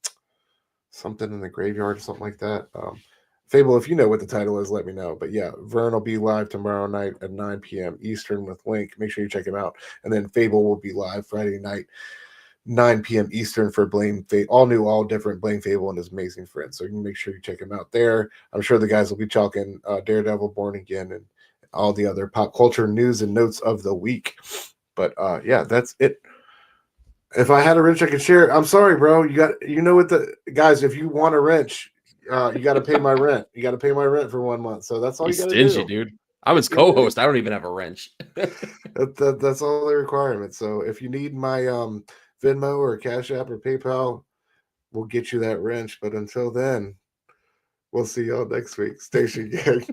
Something in the graveyard or something like that. Fable, if you know what the title is, let me know. But yeah, Vern will be live tomorrow night at 9 p.m. Eastern with Link. Make sure you check him out. And then Fable will be live Friday night, 9 p.m. Eastern for Blame Fable, all new, all different Blame Fable and his amazing friends. So you can make sure you check him out there. I'm sure the guys will be talking Daredevil, Born Again, and all the other pop culture news and notes of the week. But yeah, that's it. If I had a wrench I could share, I'm sorry, bro. What the guys, if you want a wrench, you got to pay my rent. You got to pay my rent for 1 month. So that's all you He's got to stingy, do. dude. I was You know, co-host. I don't even have a wrench. that's all the requirements. So if you need my Venmo or Cash App or PayPal, we'll get you that wrench. But until then, we'll see y'all next week. Station Gang.